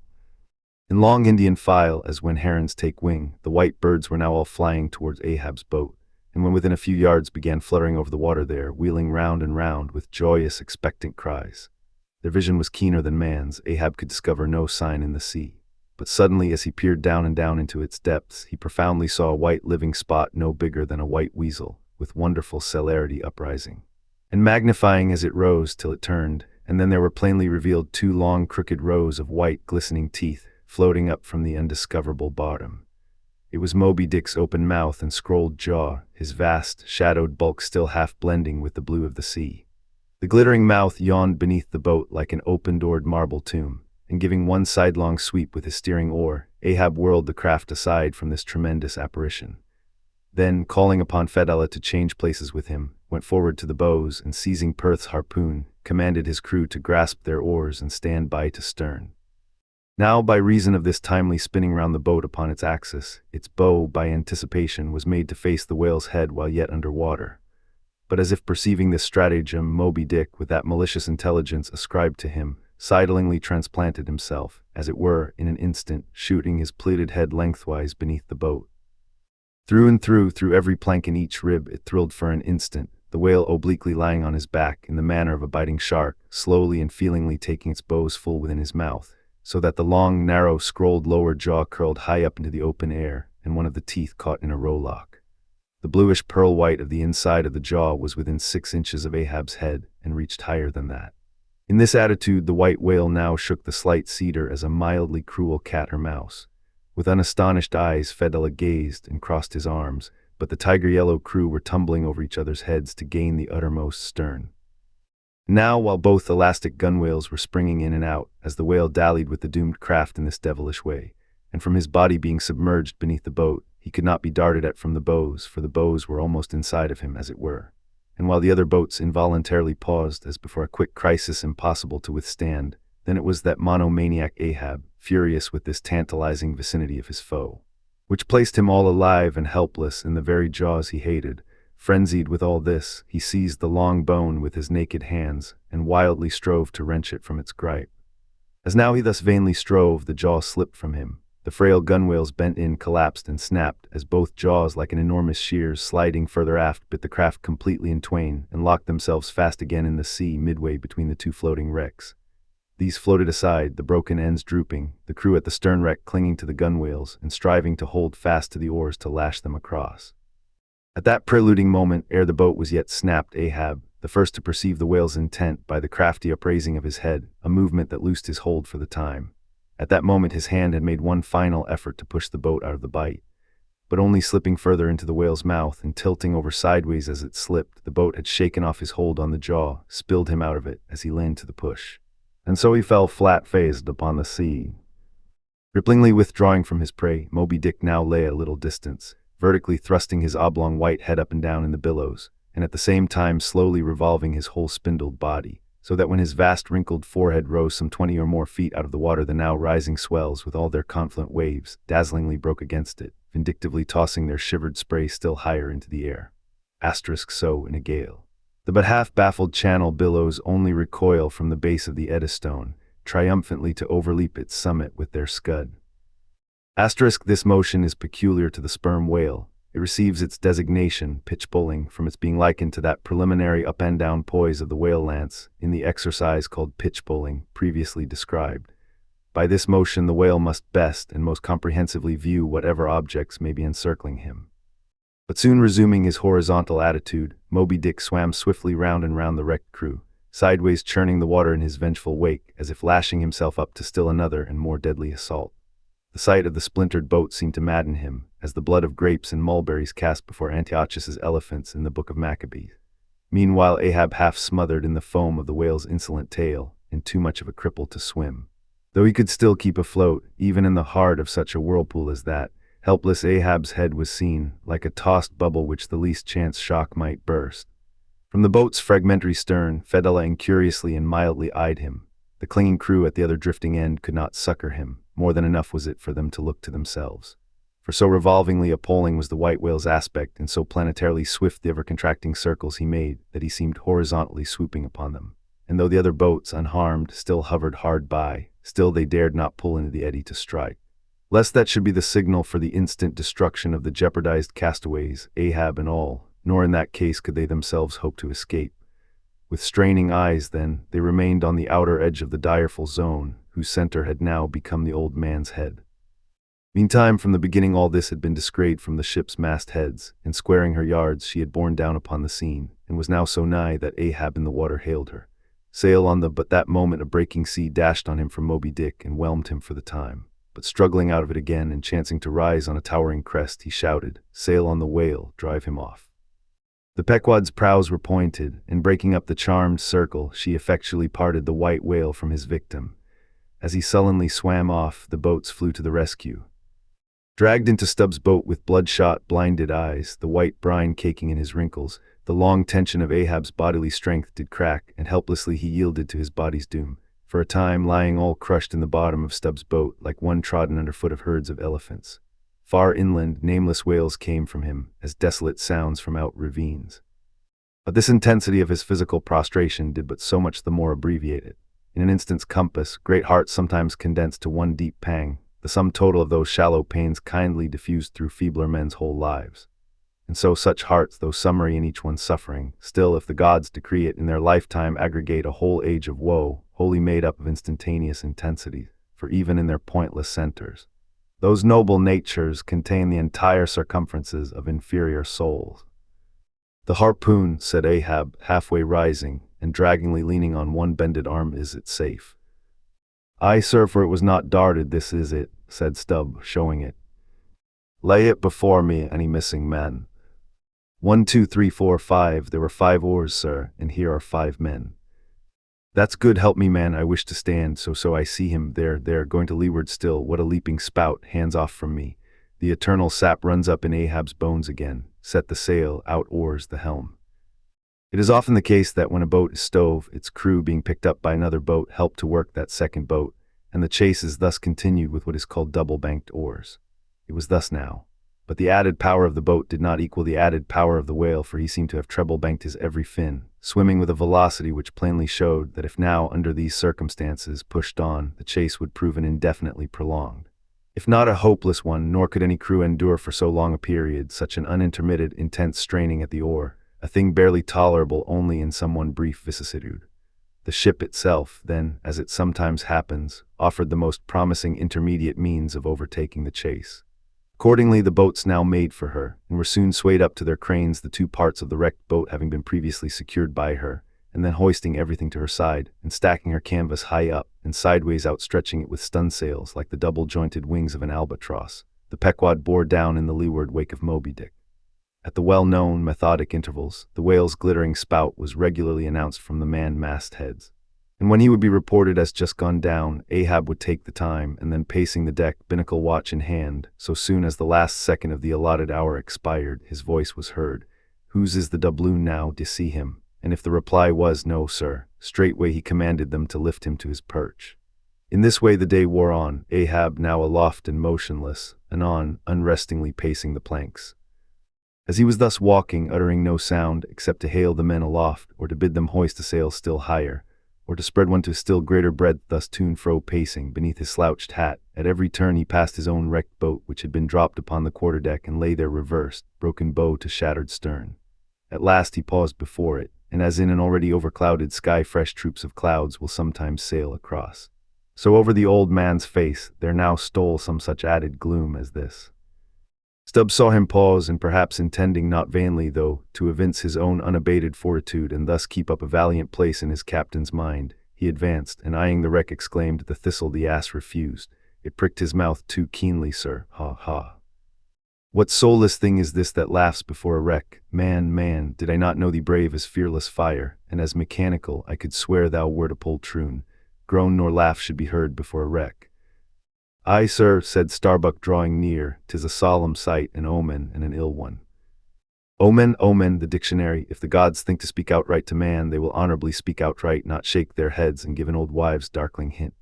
In long Indian file, as when herons take wing, the white birds were now all flying towards Ahab's boat, and when within a few yards began fluttering over the water there, wheeling round and round with joyous, expectant cries. Their vision was keener than man's. Ahab could discover no sign in the sea. But suddenly, as he peered down and down into its depths, he profoundly saw a white living spot no bigger than a white weasel, with wonderful celerity uprising and magnifying as it rose till it turned, and then there were plainly revealed two long crooked rows of white glistening teeth floating up from the undiscoverable bottom. It was Moby-Dick's open mouth and scrolled jaw, his vast, shadowed bulk still half blending with the blue of the sea. The glittering mouth yawned beneath the boat like an open-doored marble tomb, and giving one sidelong sweep with his steering oar, Ahab whirled the craft aside from this tremendous apparition. Then, calling upon Fedallah to change places with him, went forward to the bows and, seizing Perth's harpoon, commanded his crew to grasp their oars and stand by to stern. Now, by reason of this timely spinning round the boat upon its axis, its bow, by anticipation, was made to face the whale's head while yet under water. But as if perceiving this stratagem, Moby-Dick, with that malicious intelligence ascribed to him, sidlingly transplanted himself, as it were, in an instant, shooting his pleated head lengthwise beneath the boat. Through and through every plank in each rib it thrilled for an instant, the whale obliquely lying on his back in the manner of a biting shark, slowly and feelingly taking its bows full within his mouth, so that the long, narrow, scrolled lower jaw curled high up into the open air, and one of the teeth caught in a rowlock. The bluish pearl white of the inside of the jaw was within 6 inches of Ahab's head, and reached higher than that. In this attitude the white whale now shook the slight cedar as a mildly cruel cat or mouse. With unastonished eyes Fedallah gazed and crossed his arms, but the tiger-yellow crew were tumbling over each other's heads to gain the uttermost stern. Now, while both elastic gunwales were springing in and out, as the whale dallied with the doomed craft in this devilish way, and from his body being submerged beneath the boat, he could not be darted at from the bows, for the bows were almost inside of him, as it were. And while the other boats involuntarily paused, as before a quick crisis impossible to withstand, then it was that monomaniac Ahab, furious with this tantalizing vicinity of his foe, which placed him all alive and helpless in the very jaws he hated. Frenzied with all this, he seized the long bone with his naked hands, and wildly strove to wrench it from its gripe. As now he thus vainly strove, the jaw slipped from him. The frail gunwales bent in, collapsed, and snapped, as both jaws, like an enormous shears sliding further aft, bit the craft completely in twain, and locked themselves fast again in the sea midway between the two floating wrecks. These floated aside, the broken ends drooping, the crew at the stern wreck clinging to the gunwales, and striving to hold fast to the oars to lash them across. At that preluding moment, ere the boat was yet snapped, Ahab, the first to perceive the whale's intent by the crafty upraising of his head, a movement that loosed his hold for the time. At that moment his hand had made one final effort to push the boat out of the bite, but only slipping further into the whale's mouth and tilting over sideways as it slipped, the boat had shaken off his hold on the jaw, spilled him out of it as he leaned to the push. And so he fell flat-faced upon the sea. Ripplingly withdrawing from his prey, Moby-Dick now lay at a little distance, vertically thrusting his oblong white head up and down in the billows, and at the same time slowly revolving his whole spindled body, so that when his vast wrinkled forehead rose some 20 or more feet out of the water, the now rising swells, with all their confluent waves, dazzlingly broke against it, vindictively tossing their shivered spray still higher into the air. So in a gale. The but half-baffled channel billows only recoil from the base of the Eddystone, triumphantly to overleap its summit with their scud. This motion is peculiar to the sperm whale. It receives its designation, pitch-bowling, from its being likened to that preliminary up-and-down poise of the whale lance, in the exercise called pitch-bowling, previously described. By this motion the whale must best and most comprehensively view whatever objects may be encircling him. But soon resuming his horizontal attitude, Moby-Dick swam swiftly round and round the wrecked crew, sideways churning the water in his vengeful wake, as if lashing himself up to still another and more deadly assault. The sight of the splintered boat seemed to madden him, as the blood of grapes and mulberries cast before Antiochus's elephants in the book of Maccabees. Meanwhile Ahab half smothered in the foam of the whale's insolent tail, and too much of a cripple to swim. Though he could still keep afloat, even in the heart of such a whirlpool as that, helpless Ahab's head was seen, like a tossed bubble which the least chance shock might burst. From the boat's fragmentary stern, Fedallah incuriously and mildly eyed him. The clinging crew at the other drifting end could not succor him. More than enough was it for them to look to themselves. For so revolvingly appalling was the white whale's aspect, and so planetarily swift the ever-contracting circles he made, that he seemed horizontally swooping upon them. And though the other boats, unharmed, still hovered hard by, still they dared not pull into the eddy to strike, lest that should be the signal for the instant destruction of the jeopardized castaways, Ahab and all, nor in that case could they themselves hope to escape. With straining eyes, then, they remained on the outer edge of the direful zone, whose center had now become the old man's head. Meantime, from the beginning all this had been descried from the ship's mastheads, and squaring her yards she had borne down upon the scene, and was now so nigh that Ahab in the water hailed her. Sail on the but that moment a breaking sea dashed on him from Moby-Dick and whelmed him for the time. But struggling out of it again and chancing to rise on a towering crest, he shouted, "Sail on the whale, drive him off." The Pequod's prows were pointed, and breaking up the charmed circle, she effectually parted the white whale from his victim. As he sullenly swam off, the boats flew to the rescue. Dragged into Stubbs' boat with bloodshot, blinded eyes, the white brine caking in his wrinkles, the long tension of Ahab's bodily strength did crack, and helplessly he yielded to his body's doom, for a time lying all crushed in the bottom of Stubbs' boat, like one trodden underfoot of herds of elephants. Far inland, nameless wails came from him, as desolate sounds from out ravines. But this intensity of his physical prostration did but so much the more abbreviate it. In an instant's compass, great hearts sometimes condensed to one deep pang, the sum total of those shallow pains kindly diffused through feebler men's whole lives. And so such hearts, though summary in each one's suffering, still, if the gods decree it, in their lifetime aggregate a whole age of woe, wholly made up of instantaneous intensity, for even in their pointless centers, those noble natures contain the entire circumferences of inferior souls. "The harpoon," said Ahab, halfway rising, and draggingly leaning on one bended arm, "is it safe?" "Aye, sir, for it was not darted, this is it," said Stubb, showing it. "Lay it before me, any missing men." 1, 2, 3, 4, 5, there were 5 oars, sir, and here are 5 men. "That's good, help me, man, I wish to stand, so I see him, there, going to leeward still, what a leaping spout, hands off from me. The eternal sap runs up in Ahab's bones again, set the sail, out oars the helm." It is often the case that when a boat is stove, its crew being picked up by another boat help to work that second boat, and the chase is thus continued with what is called double-banked oars. It was thus now. But the added power of the boat did not equal the added power of the whale, for he seemed to have treble-banked his every fin, swimming with a velocity which plainly showed that if now, under these circumstances, pushed on, the chase would prove an indefinitely prolonged, if not a hopeless one, nor could any crew endure for so long a period such an unintermitted, intense straining at the oar, a thing barely tolerable only in some one brief vicissitude. The ship itself, then, as it sometimes happens, offered the most promising intermediate means of overtaking the chase. Accordingly, the boats now made for her, and were soon swayed up to their cranes, the 2 parts of the wrecked boat having been previously secured by her, and then hoisting everything to her side, and stacking her canvas high up, and sideways outstretching it with stun-sails like the double-jointed wings of an albatross, the Pequod bore down in the leeward wake of Moby-Dick. At the well-known, methodic intervals, the whale's glittering spout was regularly announced from the manned mastheads. And when he would be reported as just gone down, Ahab would take the time, and then pacing the deck, binnacle watch in hand, so soon as the last second of the allotted hour expired, his voice was heard, "Whose is the doubloon now, d'ye see him?" And if the reply was, "No, sir," straightway he commanded them to lift him to his perch. In this way the day wore on, Ahab now aloft and motionless, anon unrestingly pacing the planks. As he was thus walking, uttering no sound, except to hail the men aloft, or to bid them hoist a sail still higher, or to spread one to still greater breadth, thus to and fro pacing beneath his slouched hat, at every turn he passed his own wrecked boat, which had been dropped upon the quarterdeck and lay there reversed, broken bow to shattered stern. At last he paused before it, and as in an already overclouded sky fresh troops of clouds will sometimes sail across, so over the old man's face there now stole some such added gloom as this. Stubbs saw him pause, and perhaps intending, not vainly though, to evince his own unabated fortitude and thus keep up a valiant place in his captain's mind, he advanced, and eyeing the wreck exclaimed, "The thistle the ass refused. It pricked his mouth too keenly, sir, ha ha. What soulless thing is this that laughs before a wreck? Man, did I not know thee brave as fearless fire, and as mechanical, I could swear thou wert a poltroon. Groan nor laugh should be heard before a wreck." "Aye, sir," said Starbuck, drawing near, "'tis a solemn sight, an omen, and an ill one." Omen, the dictionary. If the gods think to speak outright to man, they will honorably speak outright, not shake their heads and give an old wives' darkling hint.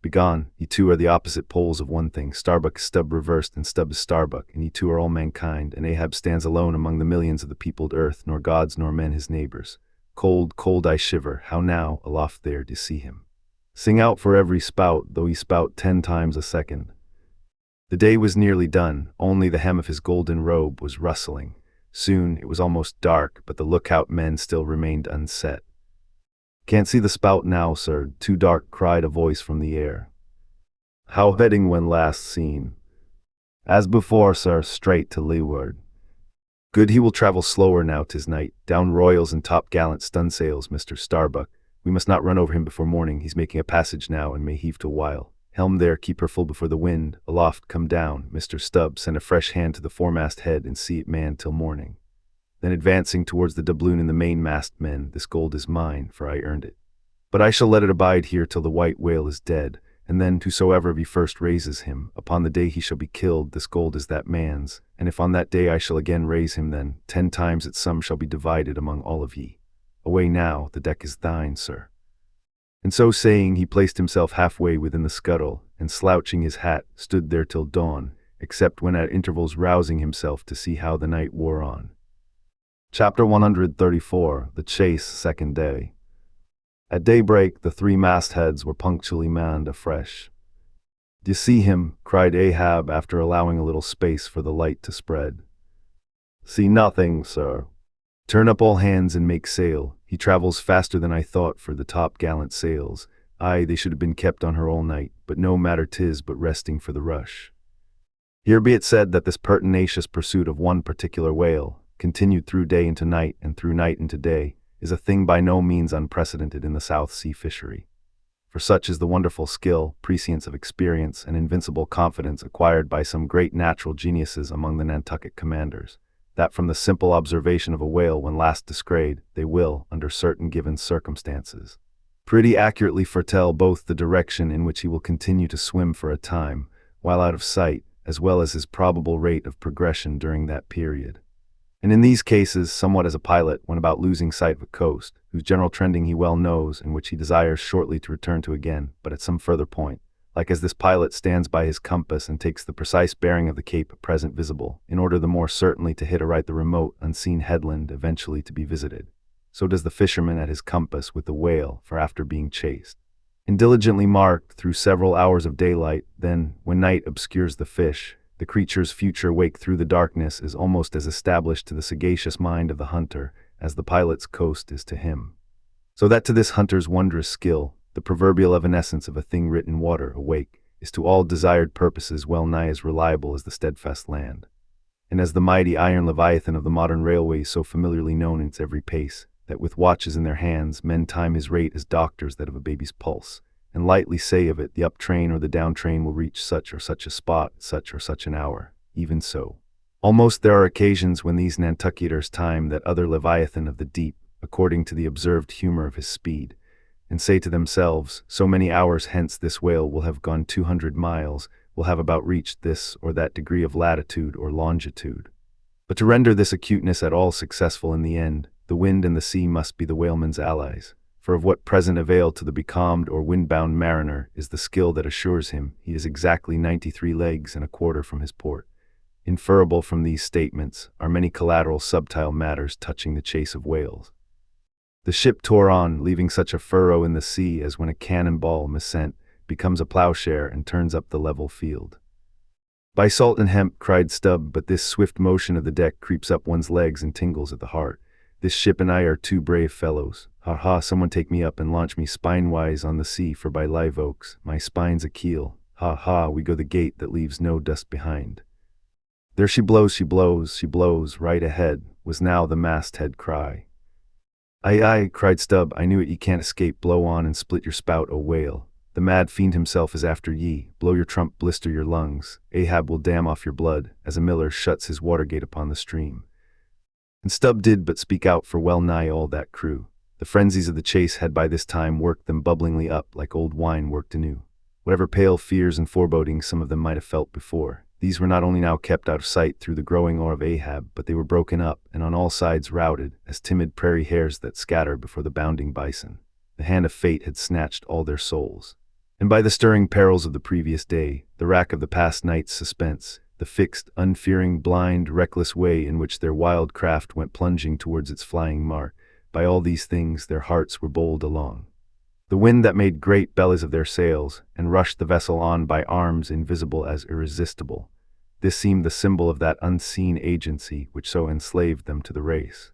Begone, ye two are the opposite poles of one thing. Starbuck is Stubb reversed, and Stubb is Starbuck, and ye two are all mankind, and Ahab stands alone among the millions of the peopled earth, nor gods nor men his neighbors. Cold, I shiver, how now, aloft there, to see him. Sing out for every spout, though he spout 10 times a second. The day was nearly done, only the hem of his golden robe was rustling. Soon it was almost dark, but the lookout men still remained unset. "Can't see the spout now, sir, too dark," cried a voice from the air. "How heading when last seen?" "As before, sir, straight to leeward." "Good, he will travel slower now 'tis night. Down royals and top-gallant stunsails, Mr. Starbuck. We must not run over him before morning. He's making a passage now and may heave to a while. Helm there, keep her full before the wind. Aloft, come down. Mr. Stubb, send a fresh hand to the foremast head and see it manned till morning." Then advancing towards the doubloon and the mainmast men, "This gold is mine, for I earned it. But I shall let it abide here till the white whale is dead, and then whosoever of ye first raises him, upon the day he shall be killed, this gold is that man's, and if on that day I shall again raise him, then 10 times its sum shall be divided among all of ye. Away now, the deck is thine, sir." And so saying, he placed himself halfway within the scuttle, and slouching his hat, stood there till dawn, except when at intervals rousing himself to see how the night wore on. Chapter 134, The Chase, Second Day. At daybreak, the 3 mastheads were punctually manned afresh. "D'ye see him?" cried Ahab, after allowing a little space for the light to spread. "See nothing, sir." "Turn up all hands and make sail. He travels faster than I thought for the top-gallant sails. Aye, they should have been kept on her all night, but no matter 'tis but resting for the rush." Here be it said that this pertinacious pursuit of one particular whale, continued through day into night and through night into day, is a thing by no means unprecedented in the South Sea fishery. For such is the wonderful skill, prescience of experience, and invincible confidence acquired by some great natural geniuses among the Nantucket commanders, that from the simple observation of a whale when last descried, they will, under certain given circumstances, pretty accurately foretell both the direction in which he will continue to swim for a time, while out of sight, as well as his probable rate of progression during that period. And in these cases, somewhat as a pilot, when about losing sight of a coast, whose general trending he well knows, and which he desires shortly to return to again, but at some further point, like as this pilot stands by his compass and takes the precise bearing of the cape at present visible, in order the more certainly to hit aright the remote, unseen headland eventually to be visited, so does the fisherman at his compass with the whale, for after being chased, and diligently marked through several hours of daylight, then, when night obscures the fish, the creature's future wake through the darkness is almost as established to the sagacious mind of the hunter as the pilot's coast is to him. So that to this hunter's wondrous skill, the proverbial evanescence of a thing writ in water awake is to all desired purposes well nigh as reliable as the steadfast land. And as the mighty iron leviathan of the modern railways so familiarly known in its every pace, that with watches in their hands men time his rate as doctors that of a baby's pulse, and lightly say of it, the up train or the down train will reach such or such a spot, such or such an hour. Even so, almost there are occasions when these Nantucketers time that other leviathan of the deep, according to the observed humor of his speed, and say to themselves, so many hours hence this whale will have gone 200 miles, will have about reached this or that degree of latitude or longitude. But to render this acuteness at all successful in the end, the wind and the sea must be the whaleman's allies. For of what present avail to the becalmed or wind-bound mariner is the skill that assures him he is exactly 93 leagues and a quarter from his port. Inferable from these statements are many collateral subtile matters touching the chase of whales. The ship tore on, leaving such a furrow in the sea as when a cannon-ball missent becomes a plowshare and turns up the level field. "By salt and hemp," cried Stubb, "but this swift motion of the deck creeps up one's legs and tingles at the heart. This ship and I are 2 brave fellows. Ha ha, someone take me up and launch me spine-wise on the sea, for by live oaks, my spine's a keel. Ha ha, we go the gait that leaves no dust behind." "There she blows, she blows, she blows, right ahead," was now the masthead cry. "Aye, aye," cried Stubb, "I knew it, ye can't escape, blow on and split your spout, O whale. The mad fiend himself is after ye, blow your trump, blister your lungs, Ahab will dam off your blood, as a miller shuts his water-gate upon the stream." And Stubb did but speak out for well nigh all that crew. The frenzies of the chase had by this time worked them bubblingly up like old wine worked anew. Whatever pale fears and forebodings some of them might have felt before, these were not only now kept out of sight through the growing awe of Ahab, but they were broken up and on all sides routed, as timid prairie hares that scatter before the bounding bison. The hand of fate had snatched all their souls. And by the stirring perils of the previous day, the rack of the past night's suspense, the fixed, unfearing, blind, reckless way in which their wild craft went plunging towards its flying mark, by all these things their hearts were bowled along. The wind that made great bellies of their sails, and rushed the vessel on by arms invisible as irresistible. This seemed the symbol of that unseen agency which so enslaved them to the race.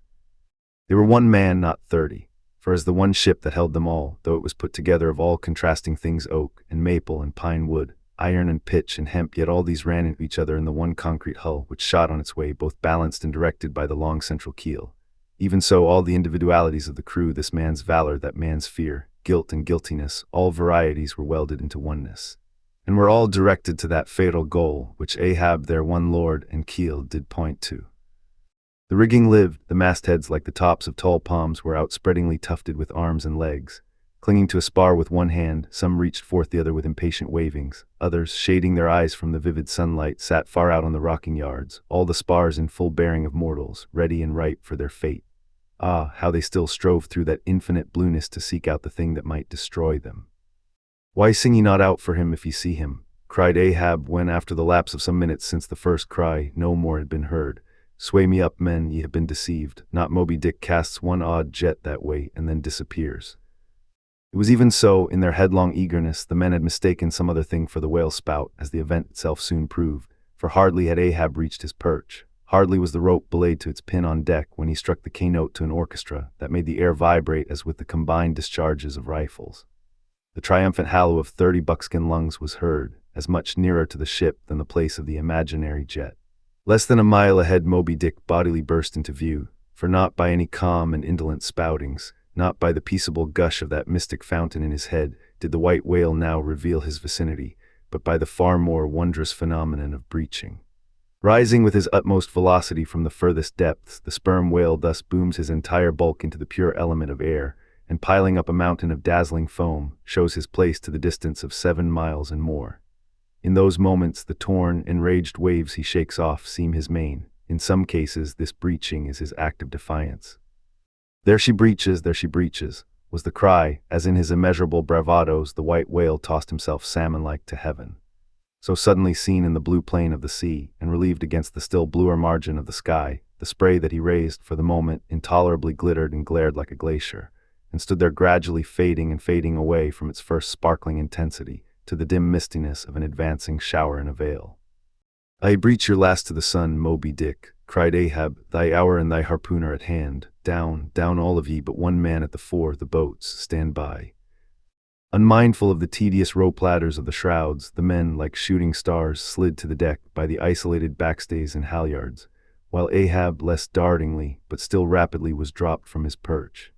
They were one man, not 30, for as the one ship that held them all, though it was put together of all contrasting things, oak and maple and pine wood, iron and pitch and hemp, yet all these ran into each other in the one concrete hull which shot on its way, both balanced and directed by the long central keel. Even so, all the individualities of the crew, this man's valor, that man's fear, guilt and guiltiness, all varieties were welded into oneness, and were all directed to that fatal goal which Ahab, their one lord and keel, did point to. The rigging lived, the mastheads, like the tops of tall palms, were outspreadingly tufted with arms and legs. Clinging to a spar with one hand, some reached forth the other with impatient wavings, others, shading their eyes from the vivid sunlight, sat far out on the rocking yards, all the spars in full bearing of mortals, ready and ripe for their fate. Ah, how they still strove through that infinite blueness to seek out the thing that might destroy them. "Why sing ye not out for him if ye see him?" cried Ahab when, after the lapse of some minutes since the first cry, no more had been heard. "Sway me up, men, ye have been deceived. Not Moby-Dick casts one odd jet that way and then disappears." It was even so. In their headlong eagerness, the men had mistaken some other thing for the whale's spout, as the event itself soon proved, for hardly had Ahab reached his perch, hardly was the rope belayed to its pin on deck, when he struck the keynote to an orchestra that made the air vibrate as with the combined discharges of rifles. The triumphant hallo of 30 buckskin lungs was heard, as much nearer to the ship than the place of the imaginary jet. Less than a mile ahead, Moby-Dick bodily burst into view, for not by any calm and indolent spoutings, not by the peaceable gush of that mystic fountain in his head, did the white whale now reveal his vicinity, but by the far more wondrous phenomenon of breaching. Rising with his utmost velocity from the furthest depths, the sperm whale thus booms his entire bulk into the pure element of air, and piling up a mountain of dazzling foam, shows his place to the distance of 7 miles and more. In those moments, the torn, enraged waves he shakes off seem his main. In some cases, this breaching is his act of defiance. There she breaches, was the cry, as in his immeasurable bravadoes the white whale tossed himself salmon-like to heaven. So suddenly seen in the blue plain of the sea, and relieved against the still bluer margin of the sky, the spray that he raised, for the moment, intolerably glittered and glared like a glacier, and stood there gradually fading and fading away from its first sparkling intensity, to the dim mistiness of an advancing shower in a veil. "I breach your last to the sun, Moby-Dick," cried Ahab, "thy hour and thy harpoon are at hand. Down, down all of ye, but one man at the fore, the boats, stand by." Unmindful of the tedious rope ladders of the shrouds, the men, like shooting stars, slid to the deck by the isolated backstays and halyards, while Ahab, less dartingly, but still rapidly, was dropped from his perch.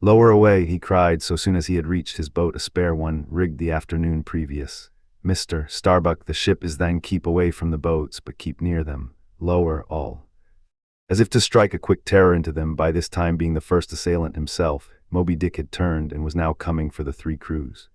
"Lower away," he cried, so soon as he had reached his boat, a spare one, rigged the afternoon previous. "Mr. Starbuck, the ship is thine. Keep away from the boats, but keep near them. Lower, all." As if to strike a quick terror into them, by this time being the first assailant himself, Moby-Dick had turned and was now coming for the 3 crews.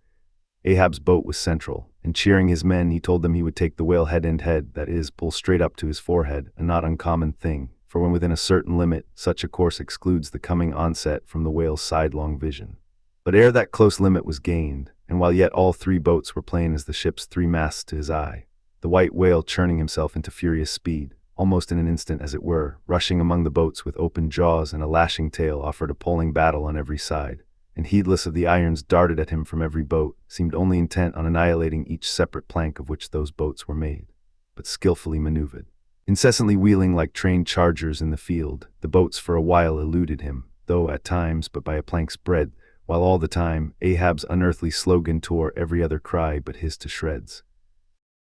Ahab's boat was central, and cheering his men, he told them he would take the whale head, that is, pull straight up to his forehead, a not uncommon thing, for when within a certain limit, such a course excludes the coming onset from the whale's sidelong vision. But ere that close limit was gained, and while yet all 3 boats were plain as the ship's 3 masts to his eye, the white whale, churning himself into furious speed, almost in an instant as it were, rushing among the boats with open jaws and a lashing tail, offered appalling battle on every side, and heedless of the irons darted at him from every boat, seemed only intent on annihilating each separate plank of which those boats were made, but skillfully maneuvered. Incessantly wheeling like trained chargers in the field, the boats for a while eluded him, though at times but by a plank's breadth, while all the time Ahab's unearthly slogan tore every other cry but his to shreds.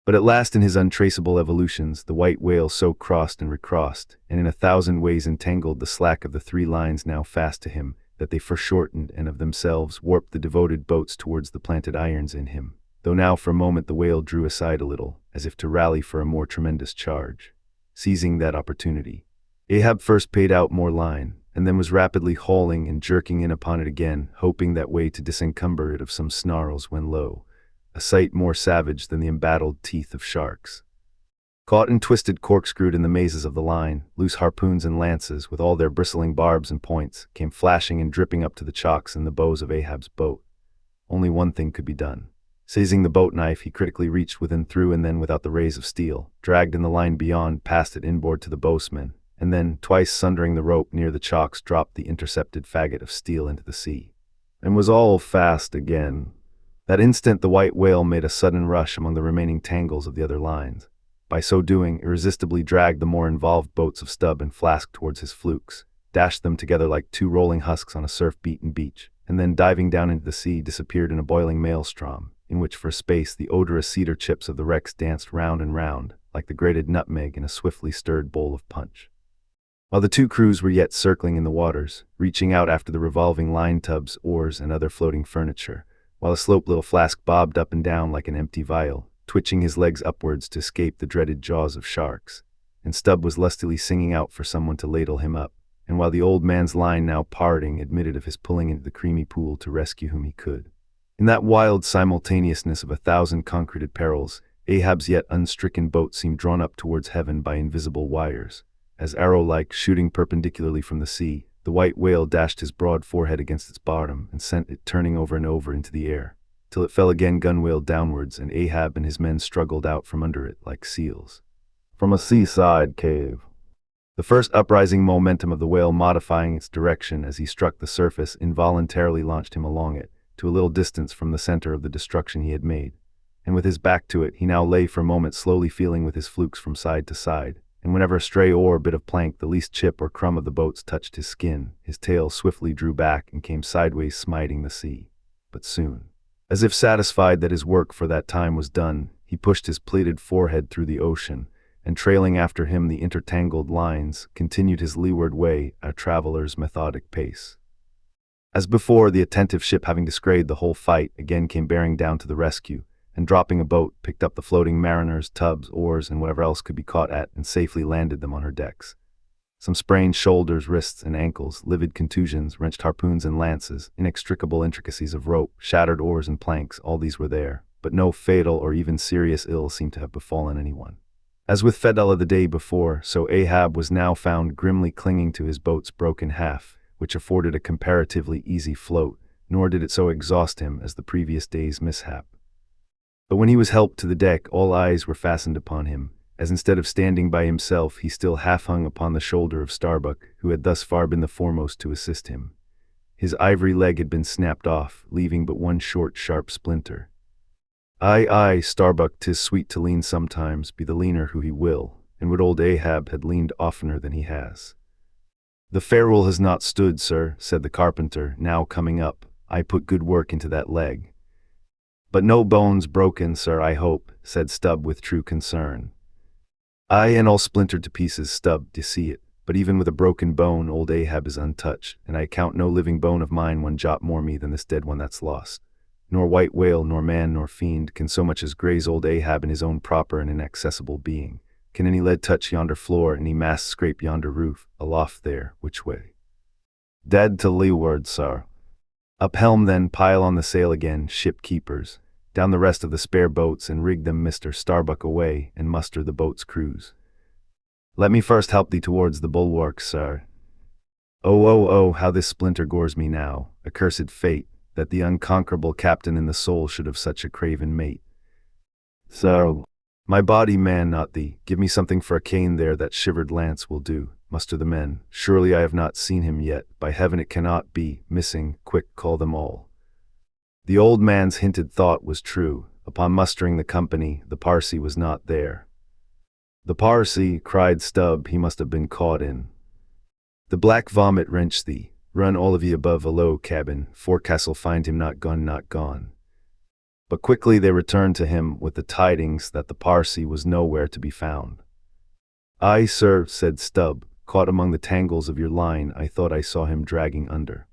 But at last, in his untraceable evolutions, the white whale so crossed and recrossed, and in 1,000 ways entangled the slack of the 3 lines now fast to him, that they foreshortened and of themselves warped the devoted boats towards the planted irons in him, though now for a moment the whale drew aside a little, as if to rally for a more tremendous charge. Seizing that opportunity, Ahab first paid out more line, and then was rapidly hauling and jerking in upon it again, hoping that way to disencumber it of some snarls, when lo, a sight more savage than the embattled teeth of sharks. Caught and twisted, corkscrewed in the mazes of the line, loose harpoons and lances, with all their bristling barbs and points, came flashing and dripping up to the chocks and the bows of Ahab's boat. Only one thing could be done. Seizing the boat knife, he critically reached within, through, and then, without the rays of steel, dragged in the line beyond, passed it inboard to the bowsman, and then, twice sundering the rope near the chocks, dropped the intercepted faggot of steel into the sea. and was all fast again. That instant the white whale made a sudden rush among the remaining tangles of the other lines. By so doing, irresistibly dragged the more involved boats of Stubb and Flask towards his flukes, dashed them together like two rolling husks on a surf-beaten beach, and then diving down into the sea disappeared in a boiling maelstrom, in which for a space the odorous cedar chips of the wrecks danced round and round, like the grated nutmeg in a swiftly stirred bowl of punch. While the two crews were yet circling in the waters, reaching out after the revolving line tubs, oars, and other floating furniture, while a slope little Flask bobbed up and down like an empty vial, twitching his legs upwards to escape the dreaded jaws of sharks, and Stubb was lustily singing out for someone to ladle him up, and while the old man's line, now parting, admitted of his pulling into the creamy pool to rescue whom he could. In that wild simultaneousness of 1,000 concreted perils, Ahab's yet unstricken boat seemed drawn up towards heaven by invisible wires. As arrow-like, shooting perpendicularly from the sea, the white whale dashed his broad forehead against its bottom and sent it turning over and over into the air, till it fell again gunwale downwards, and Ahab and his men struggled out from under it like seals. From a seaside cave. The first uprising momentum of the whale modifying its direction as he struck the surface involuntarily launched him along it, to a little distance from the center of the destruction he had made. And with his back to it, he now lay for a moment slowly feeling with his flukes from side to side, and whenever a stray oar or bit of plank, the least chip or crumb of the boats touched his skin, his tail swiftly drew back and came sideways smiting the sea. But soon, as if satisfied that his work for that time was done, he pushed his pleated forehead through the ocean, and trailing after him the intertangled lines, continued his leeward way at a traveler's methodic pace. As before, the attentive ship, having descried the whole fight, again came bearing down to the rescue, and dropping a boat, picked up the floating mariners, tubs, oars, and whatever else could be caught at, and safely landed them on her decks. Some sprained shoulders, wrists, and ankles, livid contusions, wrenched harpoons and lances, inextricable intricacies of rope, shattered oars and planks, all these were there, but no fatal or even serious ill seemed to have befallen anyone. As with Fedallah the day before, so Ahab was now found grimly clinging to his boat's broken half, which afforded a comparatively easy float, nor did it so exhaust him as the previous day's mishap. But when he was helped to the deck, all eyes were fastened upon him, as instead of standing by himself, he still half hung upon the shoulder of Starbuck, who had thus far been the foremost to assist him. His ivory leg had been snapped off, leaving but one short, sharp splinter. Aye, Starbuck, 'tis sweet to lean sometimes, be the leaner who he will, and would old Ahab had leaned oftener than he has. The ferrule has not stood, sir, said the carpenter, now coming up. I put good work into that leg. But no bones broken, sir, I hope, said Stubb with true concern. Aye, and all splintered to pieces, Stubb, to see it, but even with a broken bone, old Ahab is untouched, and I count no living bone of mine one jot more me than this dead one that's lost. Nor white whale, nor man, nor fiend can so much as graze old Ahab in his own proper and inaccessible being. Can any lead touch yonder floor, any mast scrape yonder roof, aloft there, which way? Dead to leeward, sir. Up helm then, pile on the sail again, ship keepers. Down the rest of the spare boats and rig them Mr. Starbuck away, and muster the boat's crews. Let me first help thee towards the bulwarks, sir. Oh, how this splinter gores me now, accursed fate, that the unconquerable captain in the soul should have such a craven mate. Sir, my body, man, not thee, give me something for a cane there, that shivered lance will do. Muster the men, surely I have not seen him yet, by heaven it cannot be, missing, quick, call them all. The old man's hinted thought was true. Upon mustering the company, the Parsee was not there. The Parsee, cried Stubb, he must have been caught in the black vomit wrench thee. Run all of ye above a low cabin, forecastle find him not gone, not gone. But quickly they returned to him with the tidings that the Parsee was nowhere to be found. Aye, sir, said Stubb, caught among the tangles of your line, I thought I saw him dragging under.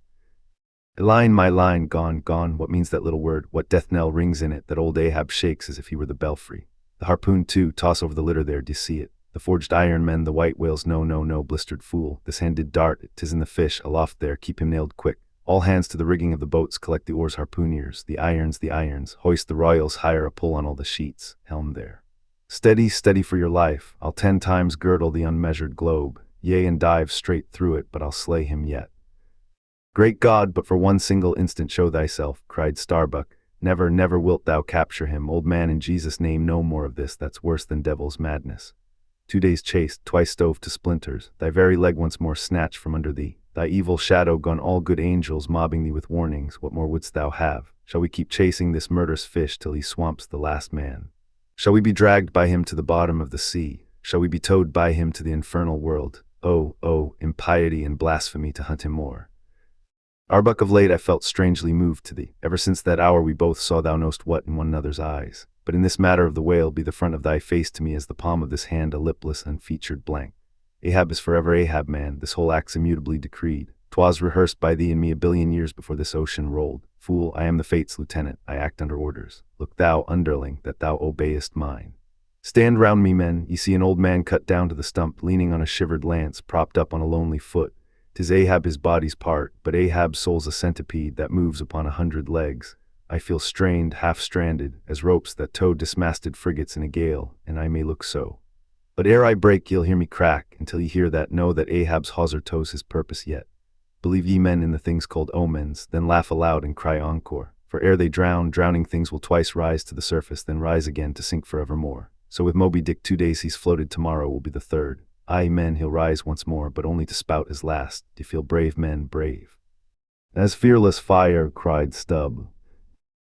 Line, my line, gone, what means that little word, what death knell rings in it, that old Ahab shakes as if he were the belfry? The harpoon too, toss over the litter there, d'ye see it? The forged iron men, the white whales, no, blistered fool, this hand did dart, 'tis in the fish, aloft there, keep him nailed quick. All hands to the rigging of the boats, collect the oars, harpooneers, the irons, hoist the royals, hire a pull on all the sheets, helm there. Steady for your life, I'll 10 times girdle the unmeasured globe, yea, and dive straight through it, but I'll slay him yet. Great God, but for one single instant show thyself, cried Starbuck. Never wilt thou capture him, old man, in Jesus' name, no more of this, that's worse than devil's madness. 2 days chased, twice stove to splinters, thy very leg once more snatched from under thee, thy evil shadow gone, all good angels mobbing thee with warnings. What more wouldst thou have? Shall we keep chasing this murderous fish till he swamps the last man? Shall we be dragged by him to the bottom of the sea? Shall we be towed by him to the infernal world? Oh, impiety and blasphemy to hunt him more. Arbuck, of late I felt strangely moved to thee. Ever since that hour we both saw thou knowst what in one another's eyes. But in this matter of the whale, be the front of thy face to me as the palm of this hand a lipless, unfeatured blank. Ahab is forever Ahab, man, this whole act's immutably decreed. 'Twas rehearsed by thee and me a billion years before this ocean rolled. Fool, I am the fates' lieutenant, I act under orders. Look thou, underling, that thou obeyest mine. Stand round me, men. Ye see an old man cut down to the stump, leaning on a shivered lance, propped up on a lonely foot. 'Tis Ahab his body's part, but Ahab's soul's a centipede that moves upon 100 legs. I feel strained, half-stranded, as ropes that tow dismasted frigates in a gale, and I may look so. But ere I break, ye'll hear me crack. Until ye hear that, know that Ahab's hawser tows his purpose yet. Believe ye men in the things called omens, then laugh aloud and cry encore. For ere they drown, drowning things will twice rise to the surface, then rise again to sink forevermore. So with Moby-Dick 2 days he's floated, tomorrow will be the third. Aye, men, he'll rise once more, but only to spout his last. D'ye feel brave, men, brave? As fearless fire, cried Stubb.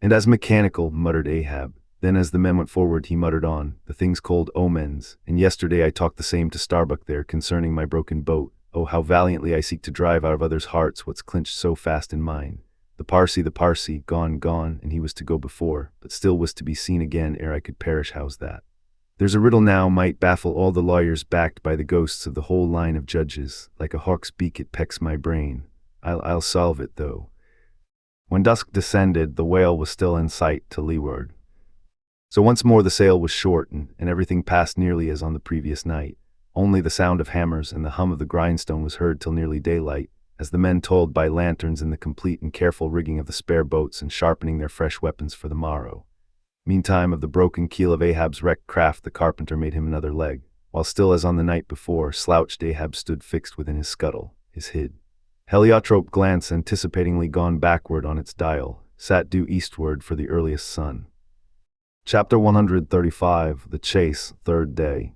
And as mechanical, muttered Ahab. Then as the men went forward he muttered on, the things called omens, and yesterday I talked the same to Starbuck there concerning my broken boat. Oh, how valiantly I seek to drive out of others' hearts what's clinched so fast in mine. The Parsee, gone, and he was to go before, but still was to be seen again ere I could perish. How's that? There's a riddle now might baffle all the lawyers, backed by the ghosts of the whole line of judges. Like a hawk's beak it pecks my brain. I'll solve it, though. When dusk descended, the whale was still in sight to leeward. So once more the sail was shortened, and everything passed nearly as on the previous night. Only the sound of hammers and the hum of the grindstone was heard till nearly daylight, as the men toiled by lanterns in the complete and careful rigging of the spare boats and sharpening their fresh weapons for the morrow. Meantime, of the broken keel of Ahab's wrecked craft the carpenter made him another leg, while still as on the night before, slouched Ahab stood fixed within his scuttle, his hid. Heliotrope glance anticipatingly gone backward on its dial, sat due eastward for the earliest sun. Chapter 135, The Chase, Third Day.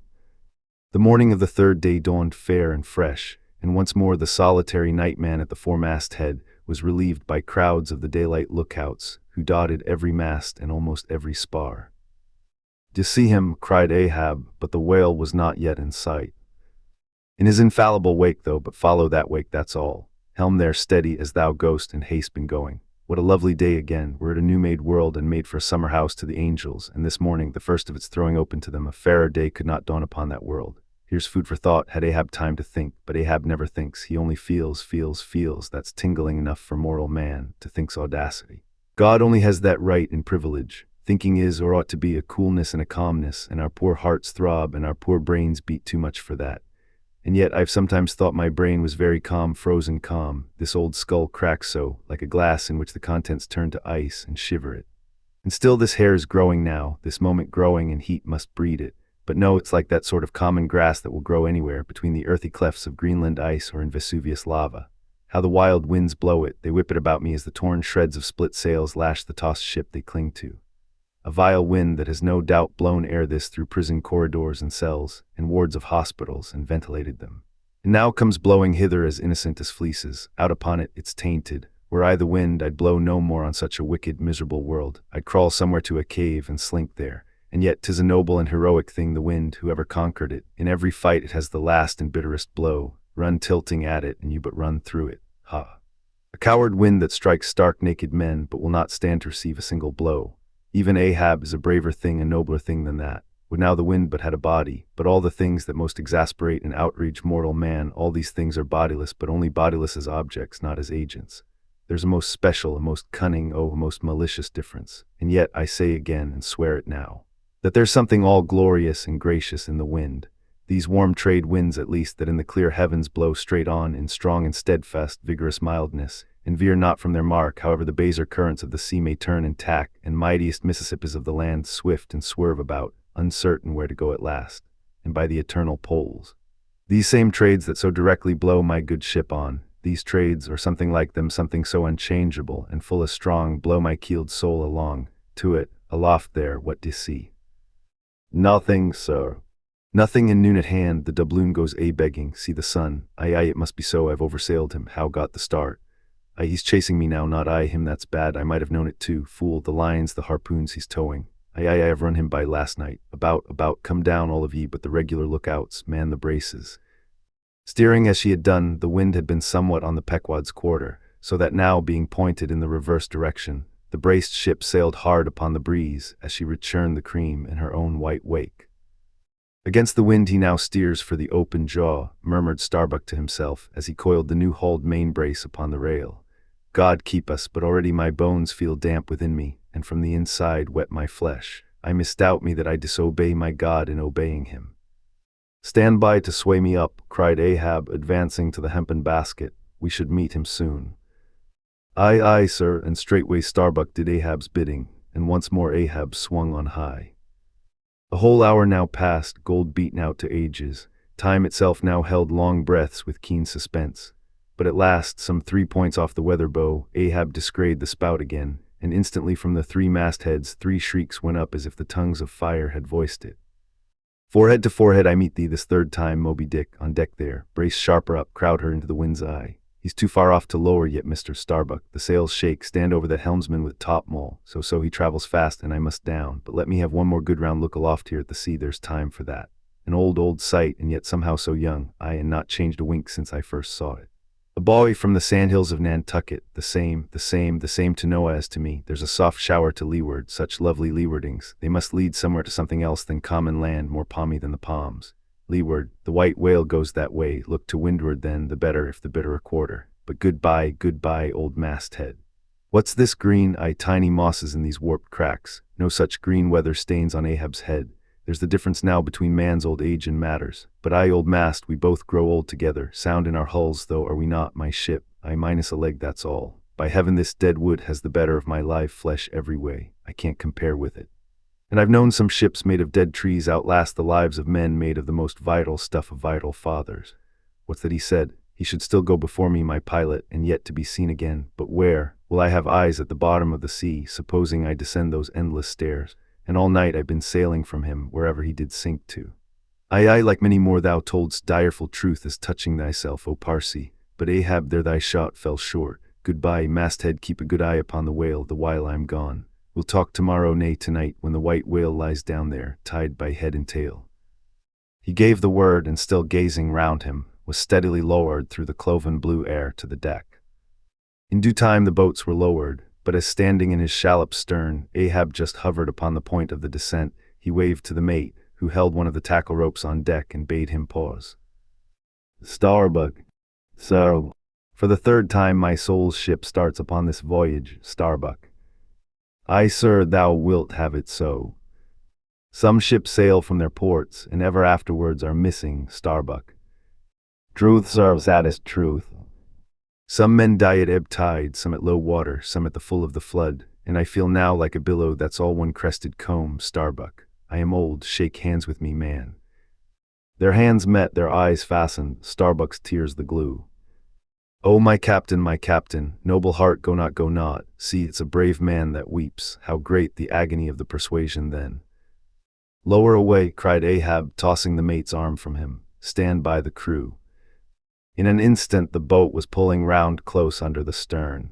The morning of the third day dawned fair and fresh, and once more the solitary nightman at the foremast head was relieved by crowds of the daylight lookouts, who dotted every mast and almost every spar. "D'ye see him?" cried Ahab, but the whale was not yet in sight. "In his infallible wake, though, but follow that wake, that's all. Helm there, steady as thou goest, and haste been going. What a lovely day again, we're at a new-made world and made for a summer house to the angels, and this morning, the first of its throwing open to them, a fairer day could not dawn upon that world. Here's food for thought, had Ahab time to think, but Ahab never thinks, he only feels, that's tingling enough for mortal man, to think's audacity. God only has that right and privilege. Thinking is, or ought to be, a coolness and a calmness, and our poor hearts throb and our poor brains beat too much for that. And yet I've sometimes thought my brain was very calm, frozen calm. This old skull cracks so, like a glass in which the contents turn to ice and shiver it. And still this hair is growing now, this moment growing, and heat must breed it. But no, it's like that sort of common grass that will grow anywhere, between the earthy clefts of Greenland ice or in Vesuvius lava. How the wild winds blow it, they whip it about me as the torn shreds of split sails lash the tossed ship they cling to. A vile wind that has no doubt blown ere this through prison corridors and cells, and wards of hospitals, and ventilated them. And now comes blowing hither as innocent as fleeces. Out upon it, it's tainted. Were I the wind, I'd blow no more on such a wicked, miserable world. I'd crawl somewhere to a cave and slink there. And yet 'tis a noble and heroic thing, the wind, whoever conquered it. In every fight it has the last and bitterest blow. Run tilting at it, and you but run through it. Ha! A coward wind that strikes stark naked men, but will not stand to receive a single blow. Even Ahab is a braver thing, a nobler thing than that. Would now the wind but had a body, but all the things that most exasperate and outrage mortal man, all these things are bodiless, but only bodiless as objects, not as agents. There's a most special, a most cunning, a most malicious difference. And yet, I say again, and swear it now, that there's something all glorious and gracious in the wind. These warm trade winds, at least, that in the clear heavens blow straight on in strong and steadfast, vigorous mildness, and veer not from their mark, however the baser currents of the sea may turn and tack, and mightiest Mississippis of the land swift and swerve about, uncertain where to go at last, and by the eternal poles. These same trades that so directly blow my good ship on, these trades, or something like them, something so unchangeable and full as strong, blow my keeled soul along, to it, aloft there, what d'ye see? Nothing, sir. Nothing and noon at hand, the doubloon goes begging, see the sun. Aye, it must be so, I've oversailed him, how got the start? Aye, he's chasing me now, not I him, that's bad, I might have known it too, fool, the lines, the harpoons he's towing. Aye, I've run him by last night, about, come down all of ye, but the regular lookouts, man the braces. Steering as she had done, the wind had been somewhat on the Pequod's quarter, so that now, being pointed in the reverse direction, the braced ship sailed hard upon the breeze as she rechurned the cream in her own white wake. Against the wind he now steers for the open jaw, murmured Starbuck to himself as he coiled the new hauled main brace upon the rail. God keep us, but already my bones feel damp within me, and from the inside wet my flesh. I misdoubt me that I disobey my God in obeying him. Stand by to sway me up, cried Ahab, advancing to the hempen basket. We should meet him soon. Aye, sir, and straightway Starbuck did Ahab's bidding, and once more Ahab swung on high. A whole hour now passed, gold beaten out to ages. Time itself now held long breaths with keen suspense. But at last, some 3 points off the weather bow, Ahab descried the spout again, and instantly from the 3 mastheads 3 shrieks went up as if the tongues of fire had voiced it. Forehead to forehead I meet thee this third time, Moby-Dick, on deck there. Brace sharper up, crowd her into the wind's eye. He's too far off to lower yet, Mr. Starbuck. The sails shake, stand over that helmsman with topmaul. So he travels fast and I must down. But let me have one more good round look aloft here at the sea, there's time for that. An old sight, and yet somehow so young, aye, and not changed a wink since I first saw it. A boy from the sandhills of Nantucket, the same to Noah as to me. There's a soft shower to leeward, such lovely leewardings. They must lead somewhere to something else than common land, more palmy than the palms. Leeward, the white whale goes that way, look to windward then, the better if the bitterer quarter. But goodbye, old masthead. What's this green, tiny mosses in these warped cracks? No such green weather stains on Ahab's head. There's the difference now between man's old age and matters. But old mast, we both grow old together, sound in our hulls though, are we not, my ship? Minus a leg, that's all. By heaven, this dead wood has the better of my live flesh every way. I can't compare with it. And I've known some ships made of dead trees outlast the lives of men made of the most vital stuff of vital fathers. What's that he said? He should still go before me, my pilot, and yet to be seen again. But where? Will I have eyes at the bottom of the sea, supposing I descend those endless stairs? And all night I've been sailing from him, wherever he did sink to. Aye, like many more thou toldst direful truth as touching thyself, O Parsi. But Ahab, there thy shot fell short. Goodbye, masthead, keep a good eye upon the whale, the while I'm gone. We'll talk tomorrow, nay tonight, when the white whale lies down there, tied by head and tail. He gave the word, and still gazing round him, was steadily lowered through the cloven blue air to the deck. In due time the boats were lowered, but as standing in his shallop's stern, Ahab just hovered upon the point of the descent, he waved to the mate, who held one of the tackle ropes on deck, and bade him pause. Starbuck, sir, for the 3rd time my soul's ship starts upon this voyage, Starbuck. Aye, sir, thou wilt have it so. Some ships sail from their ports, and ever afterwards are missing, Starbuck. Truth, sir, that is truth. Some men die at ebb tide, some at low water, some at the full of the flood, and I feel now like a billow that's all one crested comb, Starbuck. I am old, shake hands with me, man. Their hands met, their eyes fastened, Starbuck's tears the glue. Oh, my captain, noble heart, go not, see, it's a brave man that weeps, how great the agony of the persuasion then. Lower away, cried Ahab, tossing the mate's arm from him, stand by the crew. In an instant the boat was pulling round close under the stern.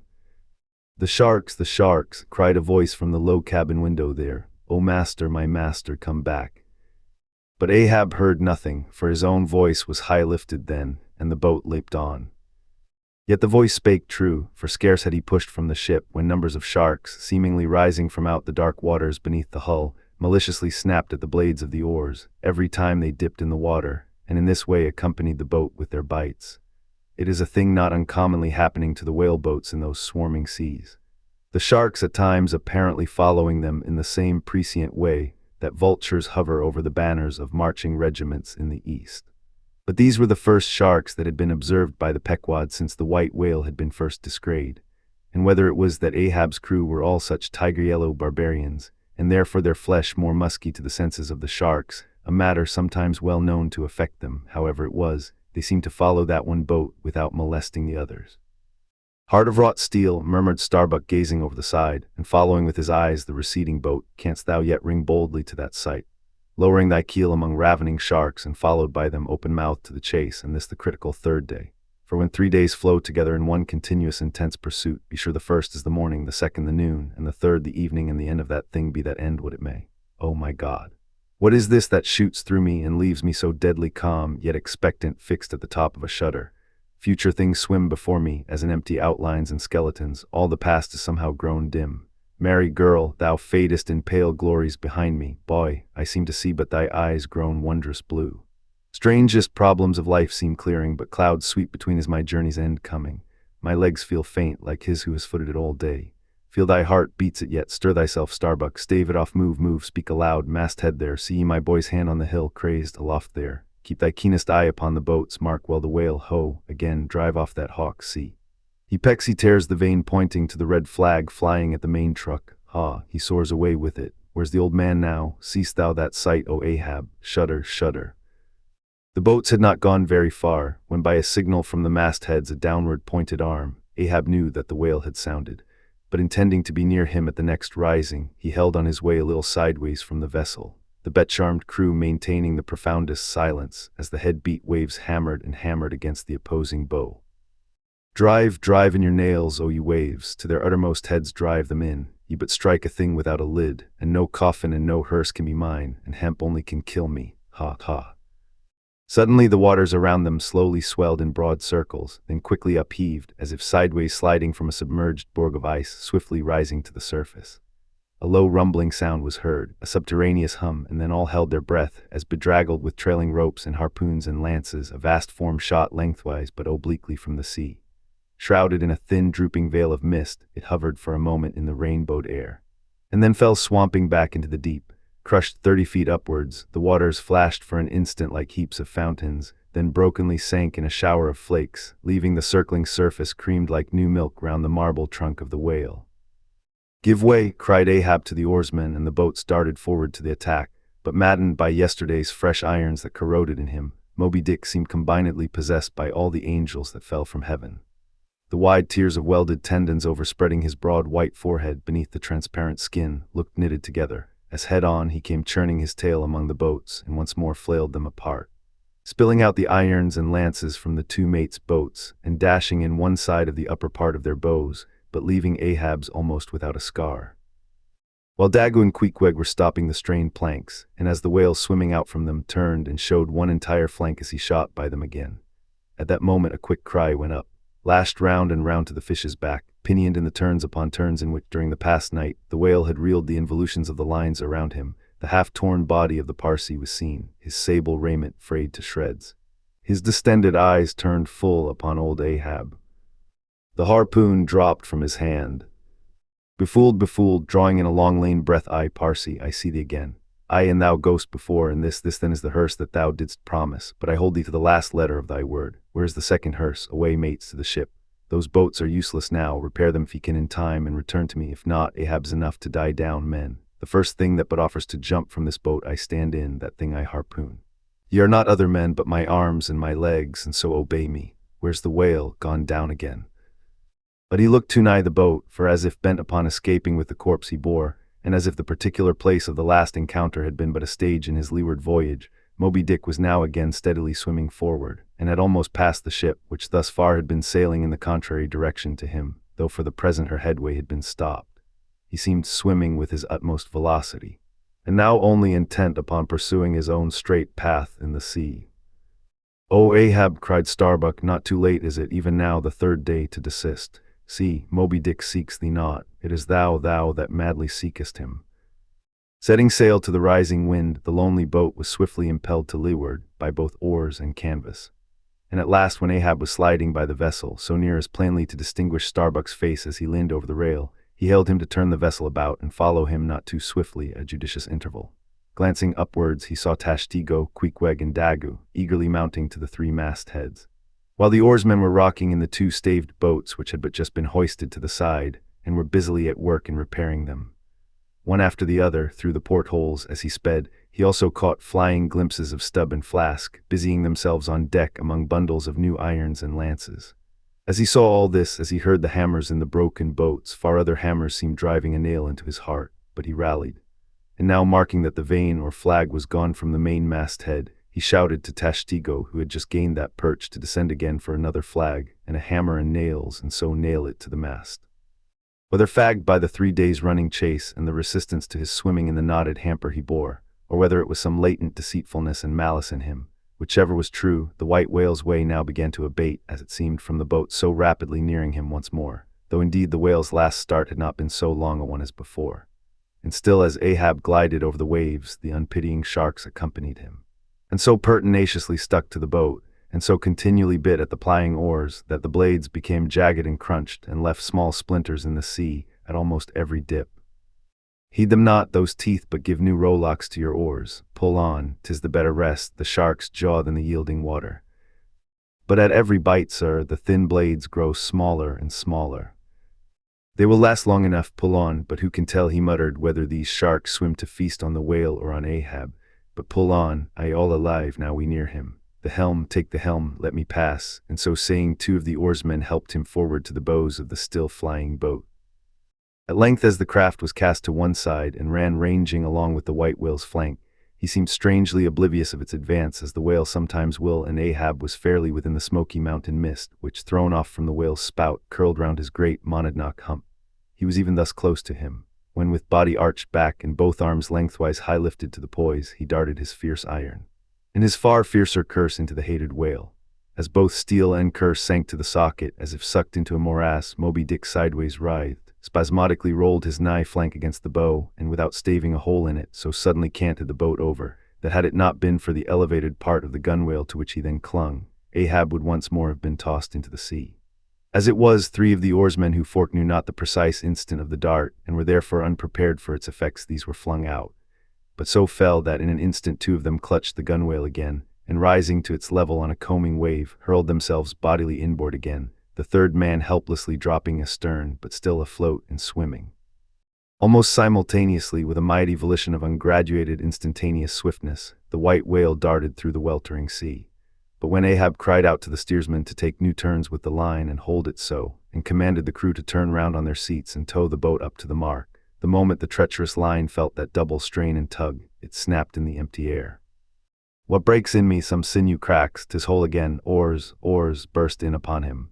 The sharks, cried a voice from the low cabin window there. O master, my master, come back. But Ahab heard nothing, for his own voice was high lifted then, and the boat leaped on. Yet the voice spake true, for scarce had he pushed from the ship when numbers of sharks, seemingly rising from out the dark waters beneath the hull, maliciously snapped at the blades of the oars, every time they dipped in the water, and in this way accompanied the boat with their bites. It is a thing not uncommonly happening to the whaleboats in those swarming seas. The sharks at times apparently following them in the same prescient way that vultures hover over the banners of marching regiments in the east. But these were the first sharks that had been observed by the Pequod since the white whale had been first descried, and whether it was that Ahab's crew were all such tiger-yellow barbarians, and therefore their flesh more musky to the senses of the sharks, a matter sometimes well known to affect them, however it was, they seemed to follow that one boat without molesting the others. Heart of wrought steel, murmured Starbuck gazing over the side, and following with his eyes the receding boat, canst thou yet ring boldly to that sight? lowering thy keel among ravening sharks, and followed by them open-mouthed to the chase, and this the critical third day. For when 3 days flow together in one continuous intense pursuit, be sure the first is the morning, the second the noon, and the third the evening, and the end of that thing be that end what it may. Oh my God! What is this that shoots through me and leaves me so deadly calm, yet expectant, fixed at the top of a shutter? Future things swim before me, as in empty outlines and skeletons. All the past is somehow grown dim. Merry girl, thou fadest in pale glories behind me. Boy, I seem to see but thy eyes grown wondrous blue. Strangest problems of life seem clearing, but clouds sweep between is my journey's end coming. My legs feel faint, like his who has footed it all day. Feel thy heart beats it yet, stir thyself, Starbuck, stave it off, move, move, speak aloud, masthead there, see ye my boy's hand on the hill, crazed, aloft there. Keep thy keenest eye upon the boats, mark well the whale, ho, again, drive off that hawk, see. He pecks, he tears the vane, pointing to the red flag flying at the main truck. Ha, he soars away with it. Where's the old man now? Seest thou that sight, O Ahab? Shudder, shudder. The boats had not gone very far, when by a signal from the mastheads, a downward pointed arm, Ahab knew that the whale had sounded. But intending to be near him at the next rising, he held on his way a little sideways from the vessel, the bet-charmed crew maintaining the profoundest silence as the head-beat waves hammered and hammered against the opposing bow. Drive, drive in your nails, O ye waves, to their uttermost heads drive them in, ye but strike a thing without a lid, and no coffin and no hearse can be mine, and hemp only can kill me, ha, ha. Suddenly the waters around them slowly swelled in broad circles, then quickly upheaved, as if sideways sliding from a submerged borg of ice, swiftly rising to the surface. A low rumbling sound was heard, a subterraneous hum, and then all held their breath, as bedraggled with trailing ropes and harpoons and lances, a vast form shot lengthwise but obliquely from the sea. Shrouded in a thin, drooping veil of mist, it hovered for a moment in the rainbowed air, and then fell swamping back into the deep. Crushed 30 feet upwards, the waters flashed for an instant like heaps of fountains, then brokenly sank in a shower of flakes, leaving the circling surface creamed like new milk round the marble trunk of the whale. "Give way," cried Ahab to the oarsmen, and the boats darted forward to the attack, but maddened by yesterday's fresh irons that corroded in him, Moby-Dick seemed combinedly possessed by all the angels that fell from heaven. The wide tiers of welded tendons overspreading his broad white forehead beneath the transparent skin looked knitted together, as head-on he came churning his tail among the boats and once more flailed them apart, spilling out the irons and lances from the two mates' boats and dashing in one side of the upper part of their bows, but leaving Ahab's almost without a scar. While Daggoo and Queequeg were stopping the strained planks, and as the whale swimming out from them turned and showed one entire flank as he shot by them again. At that moment a quick cry went up, lashed round and round to the fish's back, pinioned in the turns upon turns in which during the past night the whale had reeled the involutions of the lines around him. The half-torn body of the Parsee was seen, his sable raiment frayed to shreds. His distended eyes turned full upon old Ahab. The harpoon dropped from his hand. Befooled, befooled, drawing in a long lane breath, "I, Parsee, I see thee again. I and thou ghost before, and this then is the hearse that thou didst promise, but I hold thee to the last letter of thy word. Where is the second hearse? Away, mates, to the ship. Those boats are useless now, repair them if ye can in time, and return to me. If not, Ahab's enough to die down men. The first thing that but offers to jump from this boat I stand in, that thing I harpoon. Ye are not other men, but my arms and my legs, and so obey me. Where's the whale? Gone down again." But he looked too nigh the boat, for as if bent upon escaping with the corpse he bore, and as if the particular place of the last encounter had been but a stage in his leeward voyage, Moby-Dick was now again steadily swimming forward, and had almost passed the ship, which thus far had been sailing in the contrary direction to him, though for the present her headway had been stopped. He seemed swimming with his utmost velocity, and now only intent upon pursuing his own straight path in the sea. "O Ahab," cried Starbuck, "not too late is it, even now the third day, to desist. See, Moby-Dick seeks thee not, it is thou that madly seekest him." Setting sail to the rising wind, the lonely boat was swiftly impelled to leeward by both oars and canvas. And at last, when Ahab was sliding by the vessel, so near as plainly to distinguish Starbuck's face as he leaned over the rail, he hailed him to turn the vessel about and follow him not too swiftly at a judicious interval. Glancing upwards, he saw Tashtego, Queequeg, and Daggoo eagerly mounting to the three mastheads, while the oarsmen were rocking in the two staved boats which had but just been hoisted to the side, and were busily at work in repairing them. One after the other, through the portholes as he sped, he also caught flying glimpses of Stubb and Flask, busying themselves on deck among bundles of new irons and lances. As he saw all this, as he heard the hammers in the broken boats, far other hammers seemed driving a nail into his heart, but he rallied. and now marking that the vane or flag was gone from the main masthead, he shouted to Tashtego, who had just gained that perch, to descend again for another flag, and a hammer and nails, and so nail it to the mast. Whether fagged by the 3 days' running chase and the resistance to his swimming in the knotted hamper he bore, or whether it was some latent deceitfulness and malice in him, whichever was true, the white whale's way now began to abate, as it seemed, from the boat so rapidly nearing him once more, though indeed the whale's last start had not been so long a one as before. And still as Ahab glided over the waves, the unpitying sharks accompanied him, and so pertinaciously stuck to the boat, and so continually bit at the plying oars, that the blades became jagged and crunched, and left small splinters in the sea at almost every dip. Heed them not, those teeth, but give new rowlocks to your oars. Pull on, 'tis the better rest, the shark's jaw than the yielding water. But at every bite, sir, the thin blades grow smaller and smaller. They will last long enough, pull on, but who can tell, he muttered, whether these sharks swim to feast on the whale or on Ahab. But pull on, I all alive, now we near him. The helm, take the helm, let me pass. And so saying, 2 of the oarsmen helped him forward to the bows of the still flying boat. At length, as the craft was cast to one side and ran ranging along with the white whale's flank, he seemed strangely oblivious of its advance, as the whale sometimes will, and Ahab was fairly within the smoky mountain mist, which, thrown off from the whale's spout, curled round his great monadnock hump. He was even thus close to him, when with body arched back and both arms lengthwise high lifted to the poise, he darted his fierce iron, and his far fiercer curse into the hated whale. As both steel and curse sank to the socket, as if sucked into a morass, Moby-Dick sideways writhed, spasmodically rolled his nigh flank against the bow, and without staving a hole in it, so suddenly canted the boat over, that had it not been for the elevated part of the gunwale to which he then clung, Ahab would once more have been tossed into the sea. As it was, 3 of the oarsmen who forked knew not the precise instant of the dart, and were therefore unprepared for its effects. These were flung out, but so fell that in an instant 2 of them clutched the gunwale again, and rising to its level on a combing wave, hurled themselves bodily inboard again, the 3rd man helplessly dropping astern, but still afloat and swimming. Almost simultaneously, with a mighty volition of ungraduated instantaneous swiftness, the white whale darted through the weltering sea. But when Ahab cried out to the steersman to take new turns with the line and hold it so, and commanded the crew to turn round on their seats and tow the boat up to the mark, the moment the treacherous line felt that double strain and tug, it snapped in the empty air. What breaks in me, some sinew cracks, 'tis whole again, oars, burst in upon him.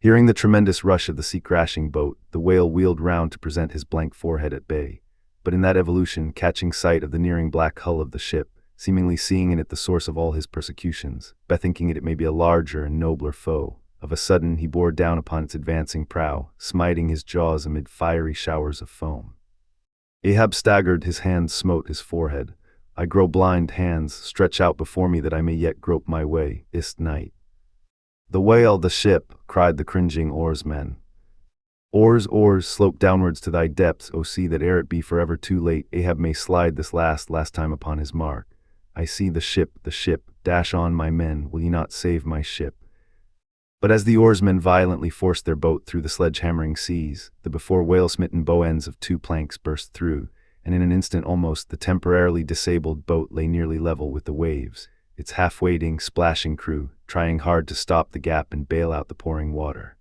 Hearing the tremendous rush of the sea-crashing boat, the whale wheeled round to present his blank forehead at bay, but in that evolution, catching sight of the nearing black hull of the ship, seemingly seeing in it the source of all his persecutions, bethinking it may be a larger and nobler foe, of a sudden he bore down upon its advancing prow, smiting his jaws amid fiery showers of foam. Ahab staggered, his hands smote his forehead. I grow blind, hands, stretch out before me that I may yet grope my way, ist night. The whale, the ship, cried the cringing oarsmen. Oars, slope downwards to thy depths, O sea, that ere it be forever too late, Ahab may slide this last time upon his mark. I see the ship, dash on, my men, will ye not save my ship? But as the oarsmen violently forced their boat through the sledge-hammering seas, the before whale-smitten bow ends of 2 planks burst through, and in an instant almost, the temporarily disabled boat lay nearly level with the waves, its half-wading, splashing crew trying hard to stop the gap and bail out the pouring water.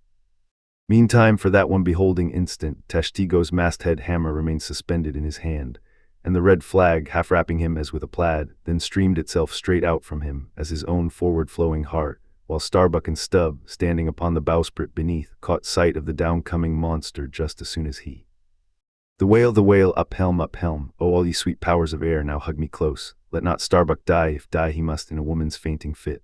Meantime, for that one beholding instant, Tashtego's masthead hammer remained suspended in his hand, and the red flag, half wrapping him as with a plaid, then streamed itself straight out from him, as his own forward-flowing heart, while Starbuck and Stubb, standing upon the bowsprit beneath, caught sight of the downcoming monster just as soon as he. The whale, up helm, oh all ye sweet powers of air, now hug me close, let not Starbuck die, if die he must in a woman's fainting fit.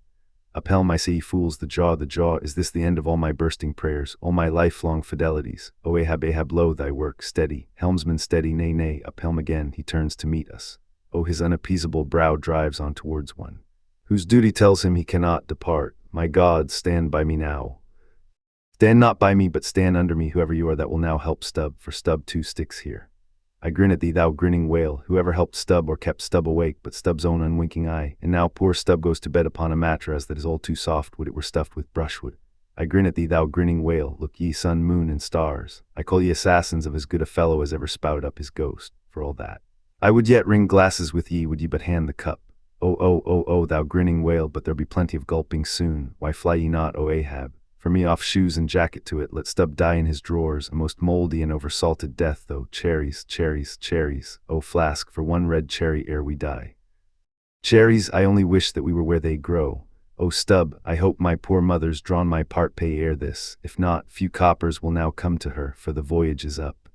Up helm, I say, ye fools, the jaw, is this the end of all my bursting prayers, all my lifelong fidelities? O Ahab, lo thy work, steady, helmsman steady, nay, up helm again, he turns to meet us. O his unappeasable brow drives on towards one, whose duty tells him he cannot depart. My God, stand by me now. Stand not by me, but stand under me, whoever you are that will now help Stubb, for Stubb too sticks here. I grin at thee, thou grinning whale, whoever helped Stubb or kept Stubb awake but Stubb's own unwinking eye, and now poor Stubb goes to bed upon a mattress that is all too soft, would it were stuffed with brushwood. I grin at thee, thou grinning whale, look ye sun, moon, and stars, I call ye assassins of as good a fellow as ever spouted up his ghost, for all that. I would yet ring glasses with ye, would ye but hand the cup. Oh, thou grinning whale, but there be plenty of gulping soon, why fly ye not, O Ahab? For me off shoes and jacket to it, let Stubb die in his drawers, a most mouldy and oversalted death, though. Cherries, cherries, cherries, oh flask, for one red cherry ere we die. Cherries, I only wish that we were where they grow. Oh Stubb, I hope my poor mother's drawn my part pay ere this, if not, few coppers will now come to her, for the voyage is up.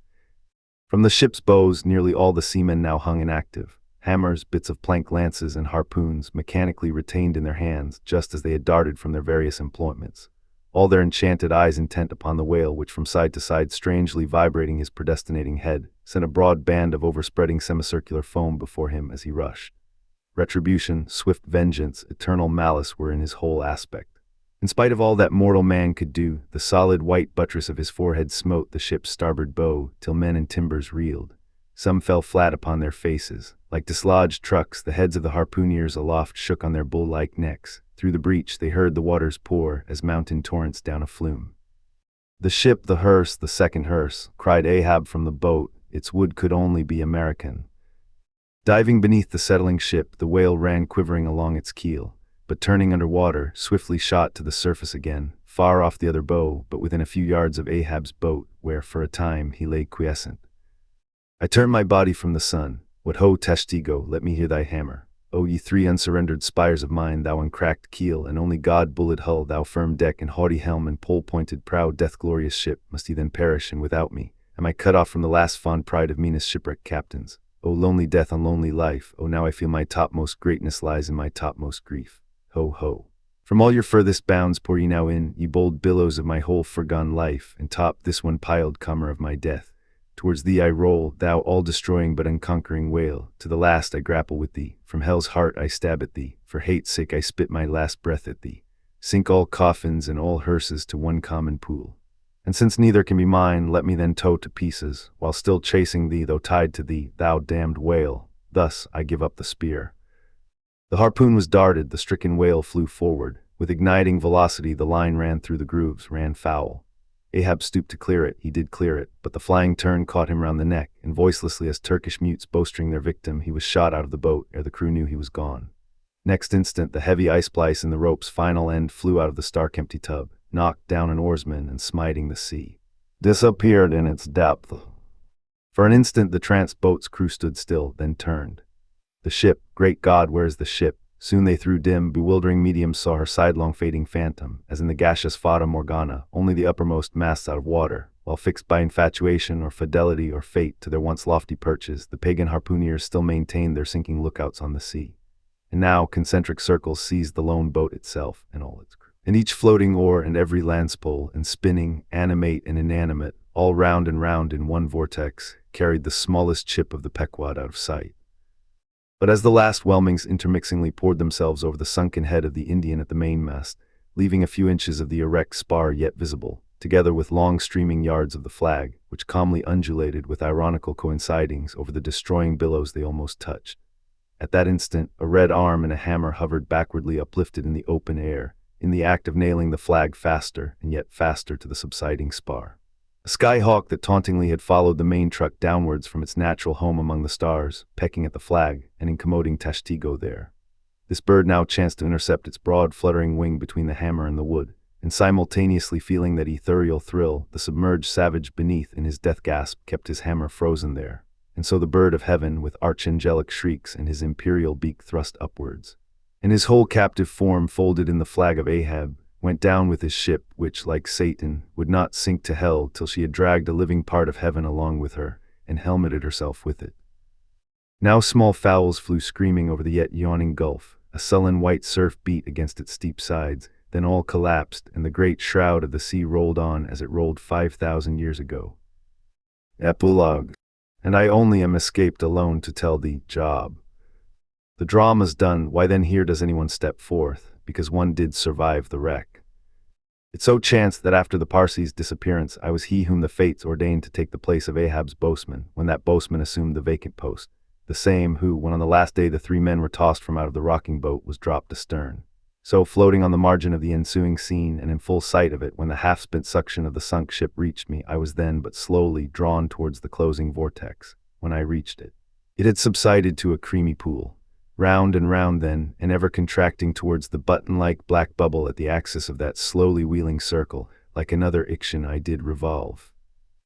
From the ship's bows nearly all the seamen now hung inactive. Hammers, bits of plank lances, and harpoons mechanically retained in their hands, just as they had darted from their various employments. All their enchanted eyes intent upon the whale which from side to side, strangely vibrating his predestinating head, sent a broad band of overspreading semicircular foam before him as he rushed. Retribution, swift vengeance, eternal malice were in his whole aspect. In spite of all that mortal man could do, the solid white buttress of his forehead smote the ship's starboard bow, till men and timbers reeled. Some fell flat upon their faces. Like dislodged trucks, the heads of the harpooneers aloft shook on their bull-like necks. Through the breach they heard the waters pour, as mountain torrents down a flume. "The ship, the hearse, the second hearse," cried Ahab from the boat, "its wood could only be American." Diving beneath the settling ship, the whale ran quivering along its keel, but turning under water, swiftly shot to the surface again, far off the other bow, but within a few yards of Ahab's boat, where for a time he lay quiescent. I turned my body from the sun. What ho, Tashtigo, let me hear thy hammer. O ye three unsurrendered spires of mine, thou uncracked keel and only God-bullet hull, thou firm deck and haughty helm and pole-pointed prow, death-glorious ship, must he then perish, and without me am I cut off from the last fond pride of meanest shipwrecked captains? O lonely death on lonely life, O now I feel my topmost greatness lies in my topmost grief. Ho, ho. From all your furthest bounds pour ye now in, ye bold billows of my whole forgone life, and top this one piled comer of my death. Towards thee I roll, thou all-destroying but unconquering whale. To the last I grapple with thee. From hell's heart I stab at thee. For hate's sake I spit my last breath at thee. Sink all coffins and all hearses to one common pool. And since neither can be mine, let me then tow to pieces, while still chasing thee, though tied to thee, thou damned whale. Thus I give up the spear. The harpoon was darted, the stricken whale flew forward. With igniting velocity the line ran through the grooves, ran foul. Ahab stooped to clear it. He did clear it, but the flying turn caught him round the neck, and voicelessly as Turkish mutes bowstring their victim, he was shot out of the boat ere the crew knew he was gone. Next instant the heavy ice-splice in the rope's final end flew out of the stark-empty tub, knocked down an oarsman and smiting the sea, disappeared in its depth. For an instant the tranced boat's crew stood still, then turned. The ship, great God, where is the ship? Soon they through dim, bewildering mediums saw her sidelong fading phantom, as in the gaseous Fata Morgana, only the uppermost masts out of water, while fixed by infatuation or fidelity or fate to their once lofty perches, the pagan harpooneers still maintained their sinking lookouts on the sea. And now concentric circles seized the lone boat itself and all its crew. And each floating oar and every lance-pole, and spinning, animate and inanimate, all round and round in one vortex, carried the smallest chip of the Pequod out of sight. But as the last whelmings intermixingly poured themselves over the sunken head of the Indian at the mainmast, leaving a few inches of the erect spar yet visible, together with long streaming yards of the flag, which calmly undulated with ironical coincidings over the destroying billows they almost touched. At that instant, a red arm and a hammer hovered backwardly uplifted in the open air, in the act of nailing the flag faster and yet faster to the subsiding spar. A skyhawk that tauntingly had followed the main truck downwards from its natural home among the stars, pecking at the flag and incommoding Tashtigo there. This bird now chanced to intercept its broad fluttering wing between the hammer and the wood, and simultaneously feeling that ethereal thrill, the submerged savage beneath in his death gasp kept his hammer frozen there. And so the bird of heaven, with archangelic shrieks and his imperial beak thrust upwards, and his whole captive form folded in the flag of Ahab, went down with his ship, which, like Satan, would not sink to hell till she had dragged a living part of heaven along with her, and helmeted herself with it. Now small fowls flew screaming over the yet yawning gulf, a sullen white surf beat against its steep sides, then all collapsed, and the great shroud of the sea rolled on as it rolled 5,000 years ago. Epilogue. And I only am escaped alone to tell thee, Job. The drama's done, why then here does anyone step forth, because one did survive the wreck. It so chanced that after the Parsi's disappearance I was he whom the fates ordained to take the place of Ahab's boatsman, when that boatsman assumed the vacant post, the same who, when on the last day the three men were tossed from out of the rocking boat, was dropped astern. So, floating on the margin of the ensuing scene, and in full sight of it when the half-spent suction of the sunk ship reached me, I was then but slowly drawn towards the closing vortex. When I reached it, it had subsided to a creamy pool. round and round then, and ever contracting towards the button-like black bubble at the axis of that slowly wheeling circle, like another iction I did revolve.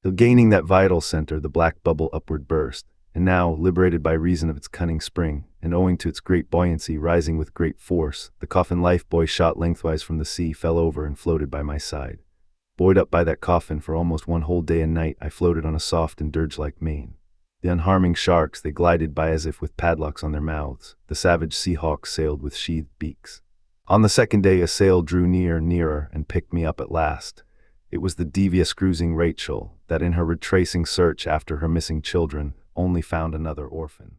Till gaining that vital center, the black bubble upward burst, and now, liberated by reason of its cunning spring, and owing to its great buoyancy rising with great force, the coffin life-buoy shot lengthwise from the sea, fell over and floated by my side. Buoyed up by that coffin for almost one whole day and night, I floated on a soft and dirge-like main. The unharming sharks, they glided by as if with padlocks on their mouths. The savage sea hawks sailed with sheathed beaks. On the second day a sail drew nearer, and picked me up at last. It was the devious cruising Rachel, that in her retracing search after her missing children, only found another orphan.